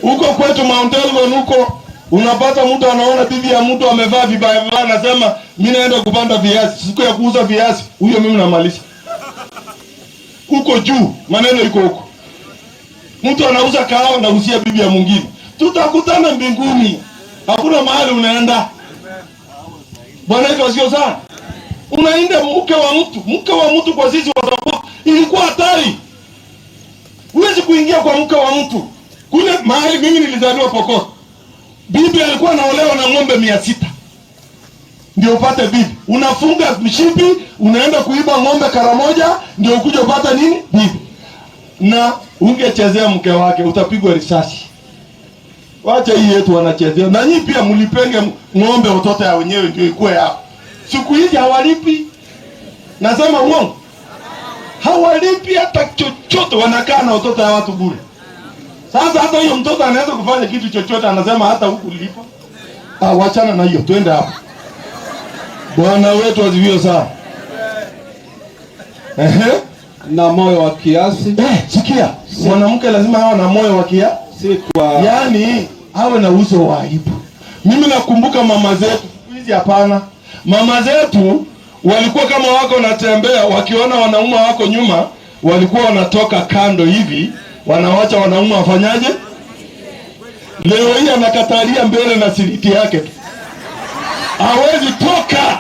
S1: Huko kwetu Mount Elgon huko unapata mtu anaona bibi ya mtu amevaa vibaya vibaya, anasema mimi naenda kupanda viazi. Siku ya kuuza viazi, huyo mimi namaliza. Huko juu maneno iko huko. Mtu anauza kahawa na usia bibi ya mwingine. Tutakutana mbinguni. Hakuna mahali unaenda. Bwana wetu sio sana. Unaenda mke wa mtu kwa sisi wa sababu ilikuwa hatari. Huwezi kuingia kwa mke wa mtu. Kule mahali mimi nilizaliwa Pokot. Bibi alikuwa anaolewa na ng'ombe 600. Ndio upate bibi. Unafunga mshipi, unaenda kuiba ng'ombe karamoja, ndio ukuje upata nini? Bibi. Na ungechezea mke wake utapigwa risasi. Wacha hii yetu wanachezea. Na nyinyi pia mlipenge ng'ombe watoto ya wenyewe ndio ikuwe hapo. Siku hizi hawalipi. Nasema uongo. Hawalipi hata chochote, wanakaa na watoto ya watu bure. Sasa hata huyo mtoto anaweza kufanya kitu chochote, anasema hata huku lipa. Wachana na hiyo, twende hapo. Bwana wetu asifiwe sana.
S2: Na moyo wa kiasi.
S1: Sikia. Mwanamke lazima awe na moyo wa kiasi.
S2: Si kwa
S1: yaani awe na uso wa aibu. Mimi nakumbuka mama zetu, hizi hapana. Mama zetu walikuwa kama wako natembea, wakiona wanaume wako nyuma, walikuwa wanatoka kando hivi, wanawacha wanaume wafanyaje? Leo hii anakatalia mbele na siliti yake tu. Hawezi toka.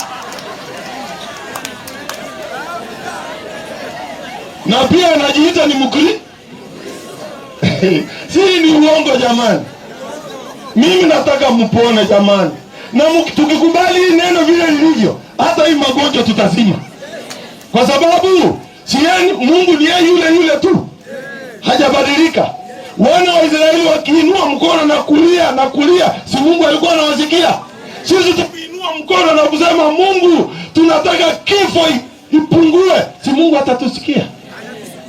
S1: Na pia anajiita ni mkri. Si ni uongo jamani. Mimi nataka mpone jamani. Na tukikubali hii neno vile lilivyo, hata hii magonjwa tutazima. Kwa sababu Mungu ni yule tu. Hajabadilika. Wana wa Israeli wakiinua mkono na kulia, si Mungu alikuwa anawasikia? Sisi tukiinua mkono na kusema Mungu, tunataka kifo ipungue, si Mungu atatusikia?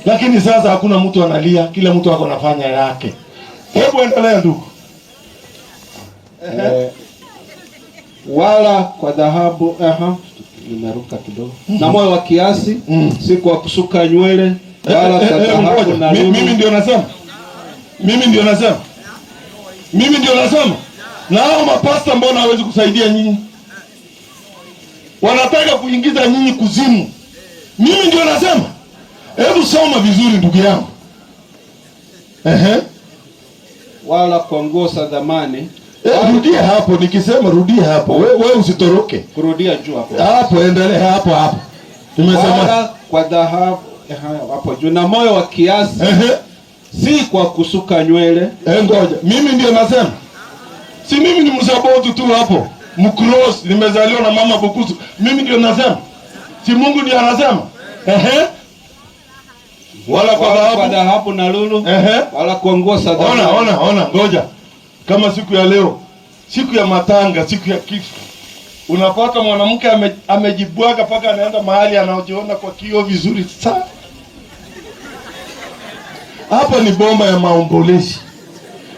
S1: Lakini sasa hakuna mtu analia, kila mtu wako anafanya yake. Hebu endelea ndugu.
S2: Wala kwa dhahabu, nimeruka kidogo. Na moyo wa kiasi, si kwa kusuka nywele, wala kwa dhahabu na
S1: mimi ndio nasema. Na hao mapasta mbona hawezi kusaidia nyinyi? Wanataka kuingiza nyinyi kuzimu. Mimi ndio nasema. Hebu soma vizuri ndugu yangu.
S2: Wala kwa nguo za dhamani.
S1: Rudia hapo, nikisema rudia hapo. Wewe usitoroke.
S2: Kurudia juu hapo.
S1: Hapo endelea hapo. Nimesema
S2: wala kwa dhahabu hapo juu. Na moyo wa kiasi. Si kwa kusuka nywele.
S1: Ngoja. Mimi ndio nasema. Si mimi ni msabotu tu hapo. Mkross, nimezaliwa na mama Bukusu. Mimi ndio nasema. Si Mungu ndiye anasema. Wala kwa
S2: dhahabu na lulu. Wala kwa nguo za dhamani.
S1: Ona, ngoja. Kama siku ya leo, siku ya matanga, siku ya kifo, unapata mwanamke amejibwaga paka anaenda mahali anaojiona kwa kioo vizuri sana. Hapa ni bomba ya maombolezi.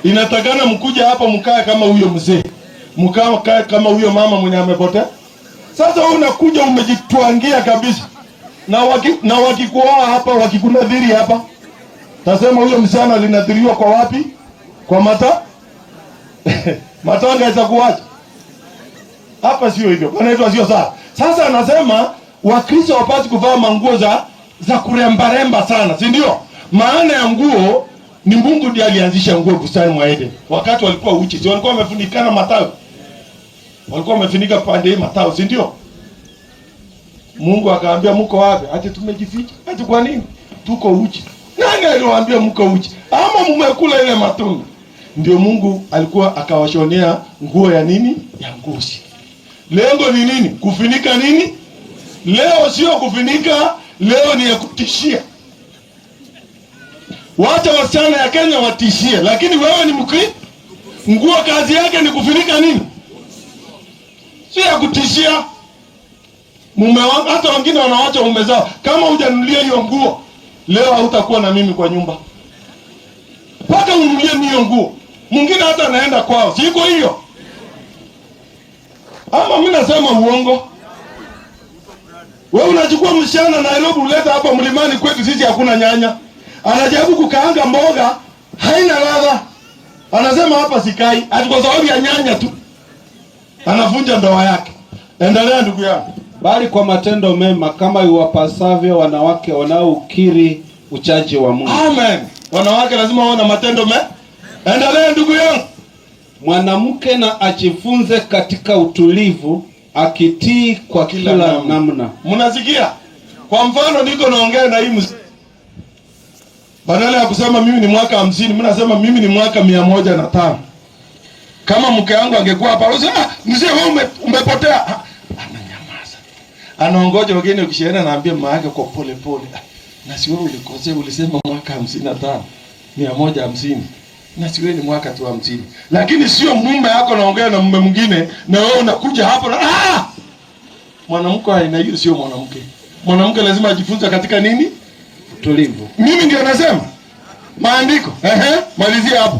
S1: Inatakana mkuja hapa mkae kama huyo mzee. Mkae kama huyo mama mwenye amepotea. Sasa wewe unakuja umejitwangia kabisa. Na wakikuoa hapa, wakikunadhiri hapa, tasema huyo msichana alinadhiriwa kwa wapi? Kwa matanga itakuacha. Hapa sio hivyo. Bwana wetu sio sawa. Sasa anasema Wakristo wapasi kuvaa manguo za kuremba sana, si ndio? Maana ya nguo ni Mungu ndiye alianzisha nguo bustani mwa Eden. Wakati walikuwa uchi, si walikuwa wamefunikana matawi? Walikuwa wamefunika pande hii matawi, si ndio? Mungu akaambia mko wapi? Ati tumejificha. Ati kwa nini? Tuko uchi. Nani aliwaambia mko uchi? Ama mmekula ile matunda? Ndio Mungu alikuwa akawashonea nguo ya nini? Ya ngozi. Lengo ni nini? Kufunika nini? Leo sio kufunika, leo ni ya kutishia. Wacha wasichana ya Kenya watishie, lakini wewe ni Mkristo. Nguo kazi yake ni kufunika nini? si ya kutishia. Mume wangu, hata wengine wanawacha mume zao, kama hujanunulia hiyo nguo leo hautakuwa na mimi kwa nyumba mpaka ununulie hiyo nguo. Mwingine hata anaenda kwao, siko hiyo. Ama mimi nasema uongo? Wewe unachukua mshana Nairobi uleta hapa mlimani kwetu, sisi hakuna nyanya. Anajaribu kukaanga mboga haina ladha, anasema hapa sikai, ati kwa sababu ya nyanya tu anavunja ndoa yake. Endelea ndugu yangu.
S2: Bali kwa matendo mema kama iwapasavyo wanawake wanaokiri uchaji wa Mungu.
S1: Amen. Wanawake lazima wawe na matendo mema. Endelea ndugu yangu.
S2: Mwanamke na ajifunze katika utulivu, akitii kwa kila namna.
S1: Mnasikia? Kwa mfano niko naongea na hii mzee. Badala ya kusema mimi ni mwaka 50, mimi nasema mimi ni mwaka 105. Kama mke wangu angekuwa hapa, unasema mzee wewe umepotea. Ananyamaza. Anaongoja wengine ukishaenda naambia mama yake kwa pole pole. Na si wewe ulikosea, ulisema mwaka 55, 150. Na si wewe ni mwaka tu 50. Lakini sio mume yako naongea na mume mwingine na wewe unakuja hapo na mwanamke aina hiyo sio mwanamke. Mwanamke lazima ajifunze katika nini?
S2: Tulivu.
S1: Mimi ndio nasema maandiko. Malizia hapo.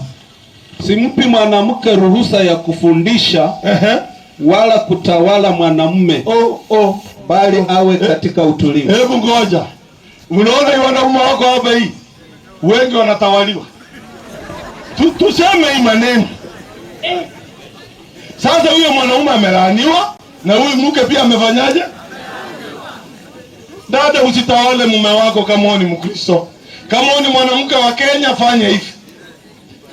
S2: Simpi mwanamke ruhusa ya kufundisha wala kutawala mwanamume. Bali awe katika utulivu.
S1: Hebu ngoja. Unaona hiyo wanaume wako hapa hii? Wengi wanatawaliwa. Tuseme hii maneno. Sasa huyo mwanaume amelaaniwa na huyu mke pia amefanyaje? Dada, usitawale mume wako kama wewe ni Mkristo. Kama wewe ni mwanamke wa Kenya fanya hivi.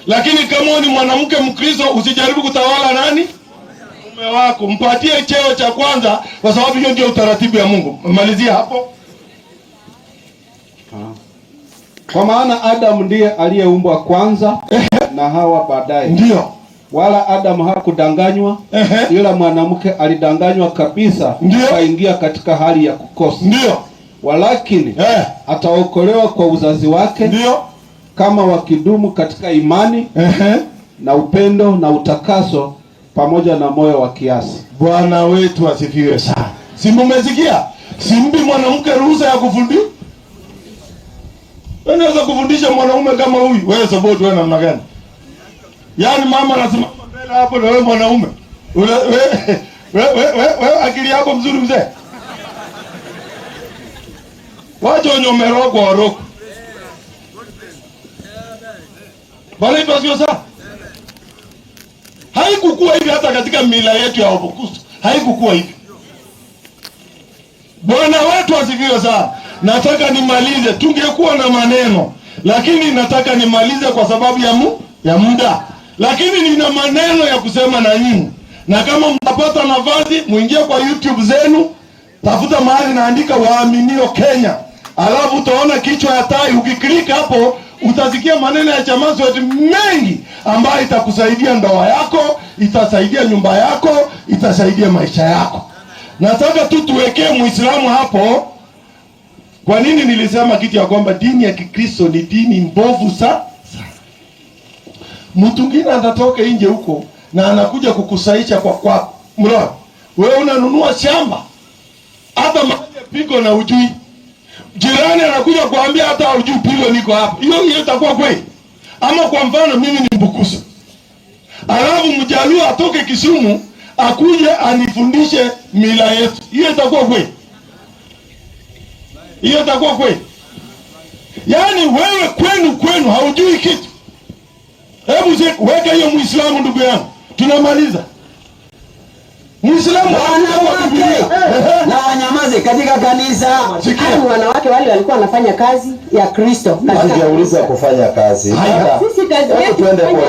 S1: Lakini kama wewe ni mwanamke Mkristo usijaribu kutawala nani? Mume wako. Mpatie cheo cha kwanza kwa sababu hiyo ndio utaratibu ya Mungu. Malizia hapo.
S2: Kwa maana Adamu ndiye aliyeumbwa kwanza na Hawa baadaye.
S1: Ndio.
S2: Wala Adamu hakudanganywa, ila mwanamke alidanganywa kabisa, akaingia katika hali ya kukosa.
S1: Ndio.
S2: Walakini ataokolewa kwa uzazi wake.
S1: Ndio.
S2: Kama wakidumu katika imani na upendo na utakaso pamoja na moyo wa kiasi.
S1: Bwana wetu asifiwe sana. Si mmesikia? Simbi mwanamke ruhusa ya kufundisha. Unaweza kufundisha mwanaume kama huyu? Wewe support wewe namna gani? Yaani mama anasimama mbele hapo na wewe mwanaume. Wewe akili yako mzuri mzee. Wacha onyomero kwa roko. Bali pasio sana. Haikukua hivi hata katika mila yetu ya Wabukusu. Haikukua hivi. Bwana wetu asifiwe sana. Nataka nimalize, tungekuwa na maneno, lakini nataka nimalize kwa sababu ya muda. Lakini nina maneno ya kusema na nyinyi. Na kama mtapata nafasi, muingie kwa YouTube zenu, tafuta mahali naandika Waaminio Kenya. Alafu utaona kichwa ya tai, ukiklik hapo utasikia maneno ya Chamaso wetu mengi ambayo itakusaidia ndoa yako, itasaidia nyumba yako, itasaidia maisha yako. Nataka tu tuwekee Muislamu hapo. Kwa nini nilisema kitu ya kwamba dini ya Kikristo ni dini mbovu sana? Mtu mwingine anatoka nje huko na anakuja kukusaisha kwa mradi. Wewe unanunua shamba hata mahali pigo na ujui. Jirani anakuja kuambia hata ujui pigo niko hapa. Hiyo itakuwa kweli? Ama kwa mfano mimi ni Mbukusu. Alafu Mjaluo atoke Kisumu akuje anifundishe mila yetu. Hiyo itakuwa kweli? Hiyo itakuwa kweli? Yaani wewe kwenu haujui kitu. Hebu weka hiyo Muislamu ndugu yangu. Tunamaliza. Muislamu
S3: na wanyamaze katika kanisa. Wanawake wale walikuwa wanafanya kazi ya Kristo.
S4: Hajauliza kufanya kazi.
S3: Sisi kazi yetu
S4: twende pole.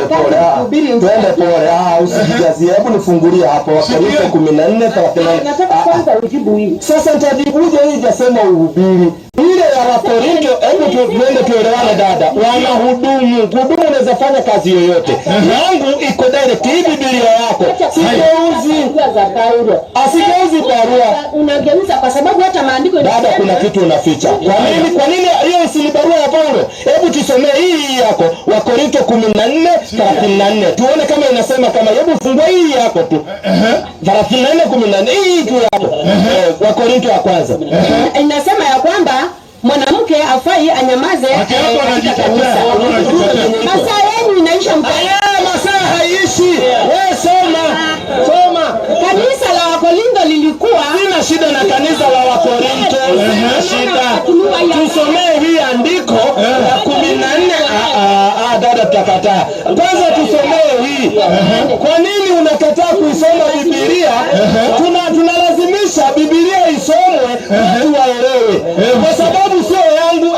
S4: Twende pole. Usijazie. Hebu nifungulie hapo Wakorintho 14:30.
S3: Nataka kwanza ujibu hili.
S4: Sasa nitajibuja hii jasema uhubiri. Ile ya Wakorintho, hebu tuende tuelewane dada. Wanahudumu. Kuhudumu unaweza fanya kazi yoyote. Yangu iko direct. Hii Biblia yako sigeuzi
S3: za Paulo.
S4: Asigeuzi barua.
S3: Unageuza kwa sababu hata maandiko
S4: dada, kuna kitu unaficha. Kwa nini hiyo si barua ya Paulo? Hebu tusomee hii yako, Wakorintho 14:34. Tuone kama inasema kama. Hebu fungua hii yako tu. 34:14 hii tu yako. Wakorintho wa kwanza.
S3: Inasema ya kwamba mwanamke afai anyamaze katika kanisa. Masaa yenu inaisha
S4: masaa haishi. Wewe soma.
S3: Kanisa la Wakorintho lilikuwa.
S4: Sina shida na kanisa la Wakorintho. Sina shida. Tusomee hii andiko la 14. Dada tutakataa. Kwanza tusomee hii. Kwa nini unakataa kuisoma Biblia? Tunalazimisha Biblia isomwe watu waelewe. Kwa sababu sio yangu.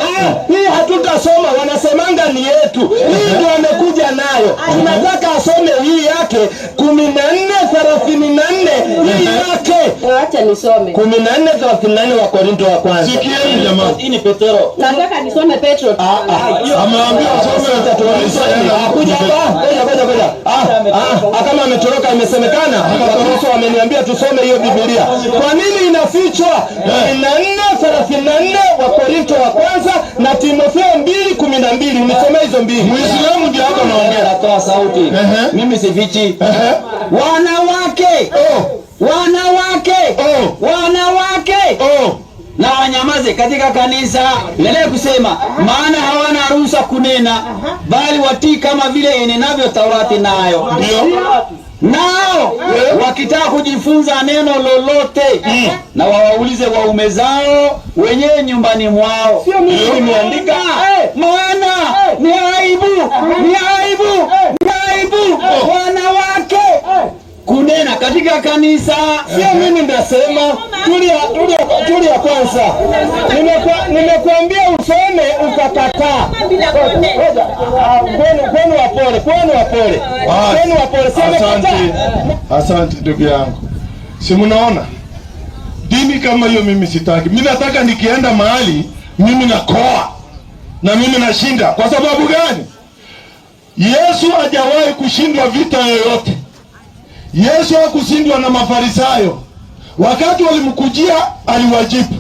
S4: Hii hatutasoma, wanasemanga ni yetu. Hii ndio amekuja nayo. Tunataka asome hii yake 14:34 hii yake.
S3: Acha nisome.
S4: 14:34 wa Korinto wa kwanza.
S1: Sikieni jamani.
S4: Hii ni Petro.
S3: Nataka nisome Petro.
S1: Ameambia usome
S4: Kuja. Kama ametoroka imesemekana. Wakristo wameniambia tusome hiyo Biblia. Kwa nini inafichwa? 14:34 wa Korinto wa kwanza na Timotheo 2:12. Unisomee hizo mbili.
S1: Muislamu ndio hapa anaongea.
S4: Natoa sauti. Mimi sifichi. Wanawake. Na wanyamaze katika kanisa. Endelea kusema, maana hawana ruhusa kunena, bali watii kama vile inenavyo Taurati nayo.
S1: Ndio.
S4: Nao wakitaka kujifunza neno lolote na wawaulize waume zao wenyewe nyumbani mwao. Sio mimi nimeandika. Maana ni aibu wanawake kunena katika kanisa. Sio mimi ndasema. Tulia kwanza. Nimekuambia usome ukakataa. Kwenu wapole.
S1: Asante ndugu yangu. Si mnaona? Dini kama hiyo mimi sitaki. Mimi nataka nikienda mahali mimi nakoa na mimi nashinda. Kwa sababu gani? Yesu hajawahi kushindwa vita yoyote. Yesu hakushindwa na Mafarisayo. Wakati walimkujia aliwajibu.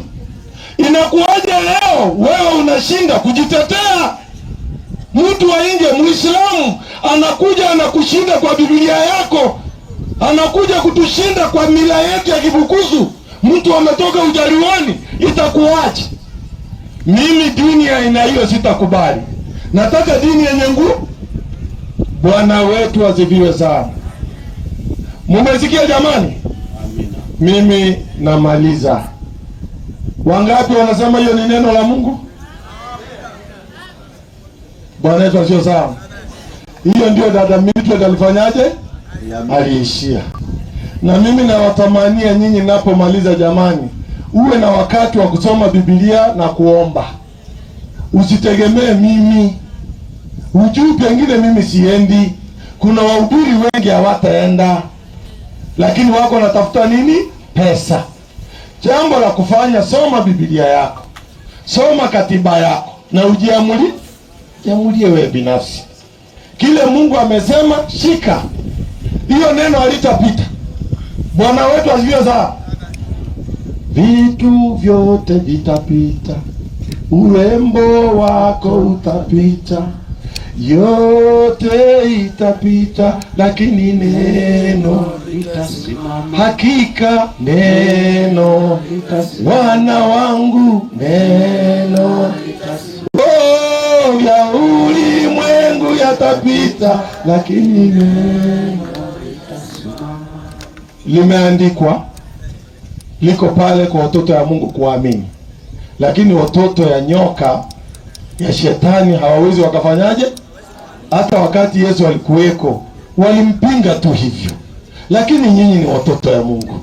S1: Inakuwaje leo wewe unashinda kujitetea? Mtu wa nje Muislamu anakuja anakushinda kwa Biblia yako. Anakuja kutushinda kwa mila yetu ya Kibukusu. Mtu ametoka Ujaruoni, itakuwaje? Mimi dini ya aina hiyo sitakubali. Nataka dini yenye nguvu. Bwana wetu asifiwe sana. Mumesikia jamani? Amina. Mimi namaliza. Wangapi wanasema hiyo ni neno la Mungu? Bwana wetu asifiwe sana. Hiyo ndio dada Mildred alifanyaje? Aliishia. Na mimi nawatamania nyinyi napomaliza jamani, uwe na wakati wa kusoma Biblia na kuomba. Usitegemee mimi. Ujui pengine mimi siendi. Kuna wahubiri wengi hawataenda. Lakini wako wanatafuta nini? Pesa. Jambo la kufanya, soma Biblia yako. Soma katiba yako na jiamulie wewe binafsi. Kile Mungu amesema shika. Hiyo neno halitapita. Bwana wetu asifiwe sana. Vitu vyote vitapita. Urembo wako utapita. Yote itapita, lakini neno litasimama. Hakika neno litasimama. Wana wangu neno litasimama. Ya ulimwengu yatapita, lakini neno litasimama. Limeandikwa, liko pale kwa watoto ya Mungu kuamini. Lakini watoto ya nyoka ya shetani hawawezi wakafanyaje? Hata wakati Yesu alikuweko walimpinga tu hivyo. Lakini nyinyi ni watoto ya Mungu.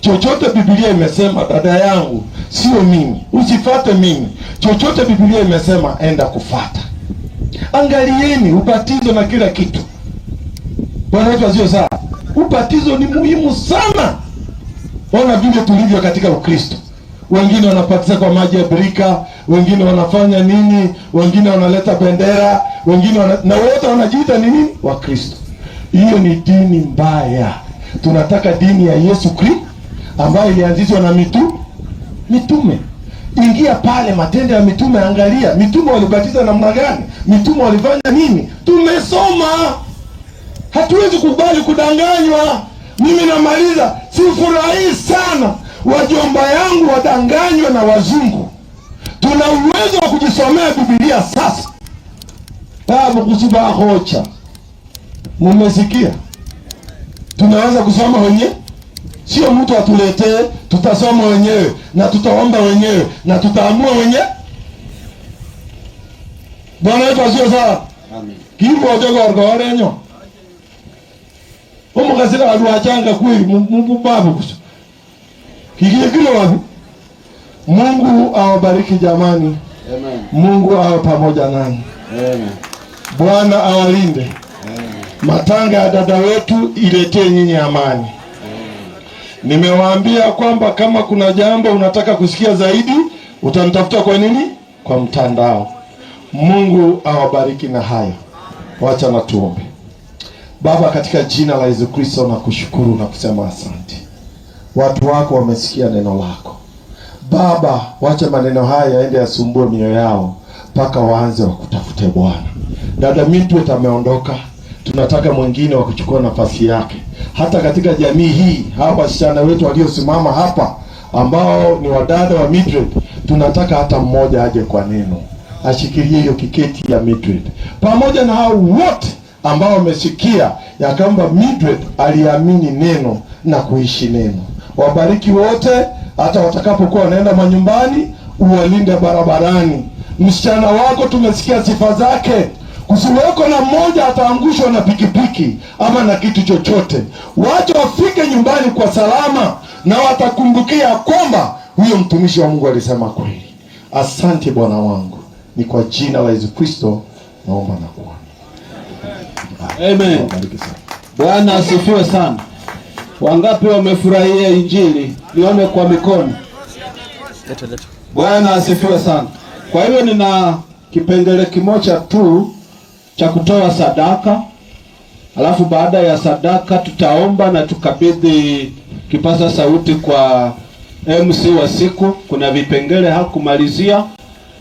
S1: Chochote Biblia imesema, dada yangu, sio mimi, usifate mimi. Chochote Biblia imesema, enda kufata. Angalieni ubatizo na kila kitu. Bwana wetu asifiwe sana. Ubatizo ni muhimu sana. Ona vile tulivyo katika Ukristo. Wengine wanapatiza kwa maji ya birika, wengine wanafanya nini, wengine wanaleta bendera, wengine na wote wanajiita nini? Wa Kristo. Hiyo ni dini mbaya. Tunataka dini ya Yesu Kristo ambayo ilianzishwa na mitume. Ingia pale Matendo ya Mitume, angalia mitume walibatiza namna gani, mitume walifanya nini, tumesoma. Hatuwezi kubali kudanganywa. Mimi namaliza, sifurahi sana wajomba yangu wadanganywe na wazungu. Tuna uwezo wa kujisomea Biblia sasa. Tabu kusiba hocha. Mumesikia? Tunaweza kusoma wenyewe. Sio mtu atuletee, tutasoma wenyewe na tutaomba wenyewe na tutaamua wenyewe. Bwana wetu asifiwe sana. Amen. Kipo jogo orgorenyo. Omukasira aluachanga kweli mumbabu kuso. Kile wapi? Mungu awabariki jamani. Amen. Mungu awe pamoja nanyi. Amen. Bwana awalinde. Amen. Matanga ya dada wetu iletee nyinyi amani. Nimewaambia kwamba kama kuna jambo unataka kusikia zaidi, utanitafuta kwa nini? Kwa mtandao. Mungu awabariki na hayo. Wacha na tuombe. Baba, katika jina la Yesu Kristo na kushukuru na kusema asante. Watu wako wamesikia neno lako. Baba, wacha maneno haya yaende yasumbue mioyo yao mpaka waanze wakutafute Bwana. Dada Mitwet ameondoka. Tunataka mwingine wa kuchukua nafasi yake. Hata katika jamii hii, hawa wasichana wetu waliosimama hapa ambao ni wadada wa Mitwet, tunataka hata mmoja aje kwa neno, ashikilie hiyo kiketi ya Mitwet. Pamoja na hao wote ambao wamesikia ya kwamba Mitwet aliamini neno na kuishi neno. Wabariki wote, hata watakapokuwa wanaenda manyumbani, uwalinde barabarani. Msichana wako tumesikia sifa zake. Kusiweko na mmoja ataangushwa na pikipiki ama na kitu chochote. Wacha wafike nyumbani kwa salama na watakumbukia kwamba huyo mtumishi wa Mungu alisema kweli. Asante Bwana wangu. Ni kwa jina la Yesu Kristo naomba na kuomba.
S2: Amen. Bwana asifiwe sana. Wangapi wamefurahia Injili? Nione kwa mikono. Bwana asifiwe sana. Kwa hiyo nina kipengele kimoja tu cha kutoa sadaka. Alafu baada ya sadaka tutaomba na tukabidhi kipaza sauti kwa MC wa siku. Kuna vipengele hakumalizia,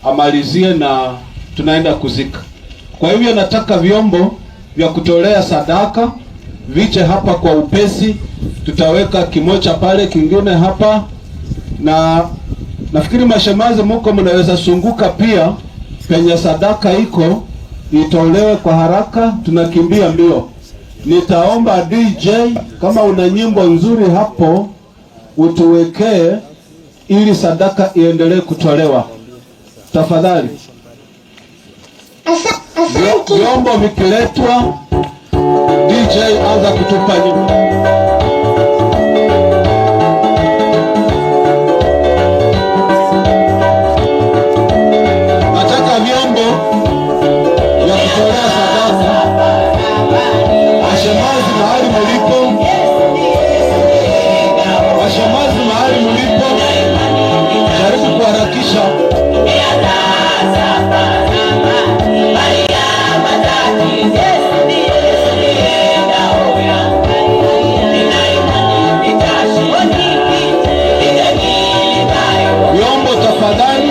S2: amalizie na tunaenda kuzika. Kwa hivyo nataka vyombo vya kutolea sadaka viche hapa kwa upesi. Tutaweka kimoja pale, kingine hapa, na nafikiri mashemazi muko mnaweza sunguka pia penye sadaka iko, itolewe kwa haraka. Tunakimbia mbio. Nitaomba DJ kama una nyimbo nzuri hapo utuwekee ili sadaka iendelee kutolewa. Tafadhali. Vyombo vikiletwa, DJ anza kutupa nyimbo. Nataka vyombo vya kutolea sadaka. Washemazi mahali mlipo, washemazi mahali mlipo, jaribu kuharakisha. Vyombo tafadhali.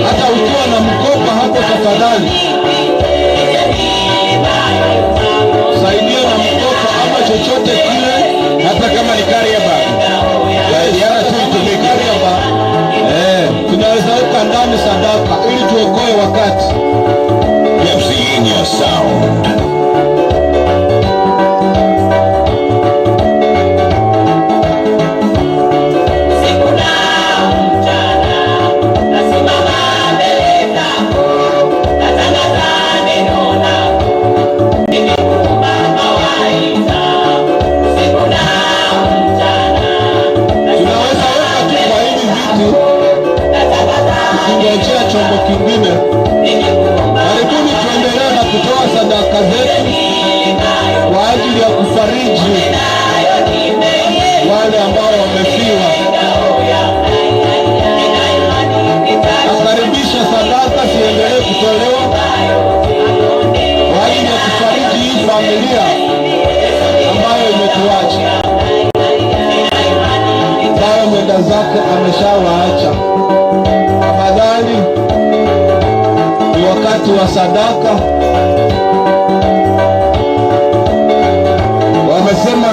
S2: Hata ukiwa na mkoba hapo tafadhali saidia na mkoba ama chochote kile, hata kama ni kariaba yana tu itumike kariaba. Tunaweza weka ndani sadaka ili tuokoe wakati. Your sound.
S5: Nasimama mbele zako, natangaza
S2: familia ambayo imetuacha, ambayo mwenda zake ameshawaacha. Tafadhali, ni wakati wa sadaka.
S1: Wamesema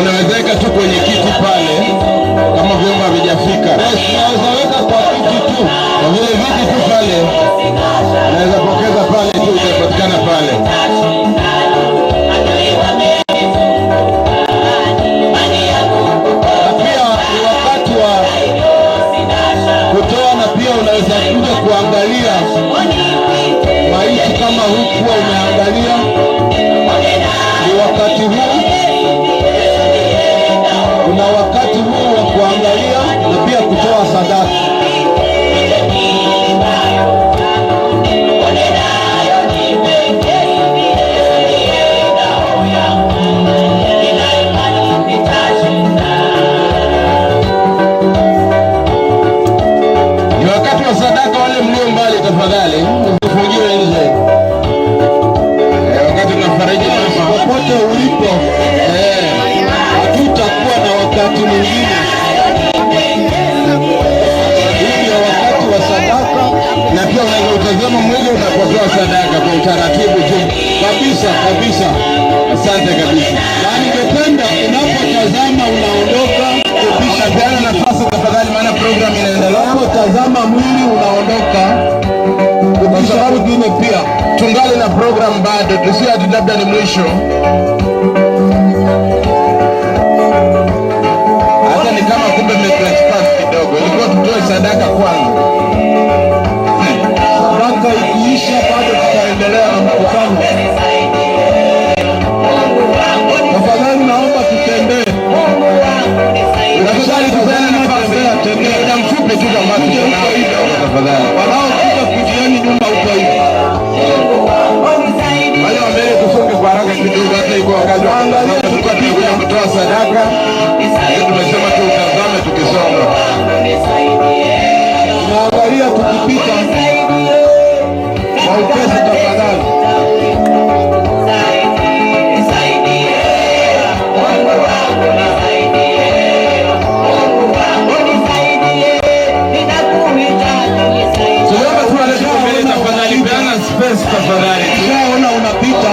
S1: unawezeka tu kwenye kiti pale kama vyombo havijafika.
S2: Tunaweza weka kwa kiti tu,
S1: Kwa vile viti tu pale, unaweza pokeza pale tu, itapatikana pale.
S2: na pia ni wakati wa kutoa, na pia unaweza kuja kuangalia maiti kama hukuwa umeangalia. Ni wakati huu, kuna wakati huu wa kuangalia na pia kutoa sadaka.
S1: Ni wakati wa sadaka. Wale mlio mbali, tafadhali usifungiwe nje. Wakati tunafariji mama,
S2: Popote ulipo, hatutakuwa na wakati mwingine. Hii ndio wakati wa sadaka
S1: na pia unaweza utazama mwili unapotoa sadaka kwa utaratibu tu
S2: kabisa kabisa.
S1: Asante kabisa.
S2: Na ningependa unapotazama unaondoka kupisha
S1: Peana nafasi tafadhali, maana program inaendelea.
S2: unapotazama mwili unaondoka kupisha wengine pia.
S1: Tungali na program bado, tusi ati labda ni mwisho. Hata ni kama kumbe mmetranspass kidogo, ilikuwa tutoe sadaka kwanza.
S2: Sadaka ikiisha bado tutaendelea na mkutano. Tafadhali naomba tutembee.
S1: Tafadhali tupeane nafasi. Muda mfupi tu kama tafadhali.
S2: Wanaokuja kujieni nyumba huko hivi.
S1: Wale wa mbele tufunge kwa haraka kidogo, hata iko wakati wa tulikuwa tunakuja kutoa sadaka. Tumesema tu utazame tukisonga.
S2: Tunaangalia tukipita kwa upesi tafadhali.
S1: Tunaomba tu wale tuko mbele tafadhali, peana space tafadhali.
S2: Tunaona unapita,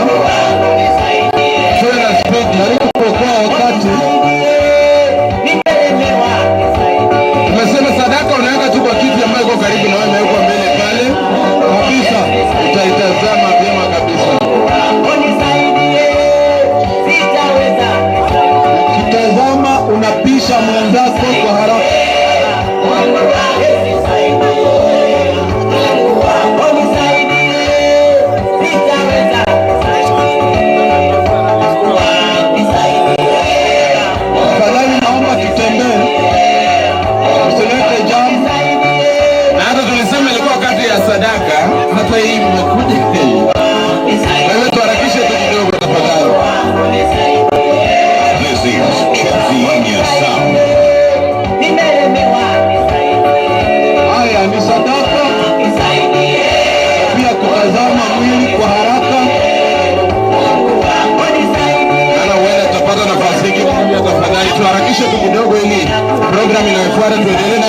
S1: Tuwe na speed.
S2: jaribu kuokoa wakati.
S1: Tumesema sadaka unaweka tu kwa kiti ambayo iko karibu na wewe, imewekwa mbele pale
S2: Kabisa.
S1: utaitazama vyema kabisa.
S2: Kitazama unapisha mwenzako kwa haraka. Tafadhali naomba tutembee. Usilete jamu.
S1: Na hata tulisema ilikuwa kati ya sadaka, hata hii imekuja. Kwa hivyo tuharakishe tu kidogo tafadhali.
S5: This is Chetviania Sound.
S2: Haya ni sadaka, pia kutazama mwili kwa haraka.
S1: Ana huenda tutapata nafasi hii kidogo, tafadhali tuharakishe tu kidogo ili program inayofuata tuendelee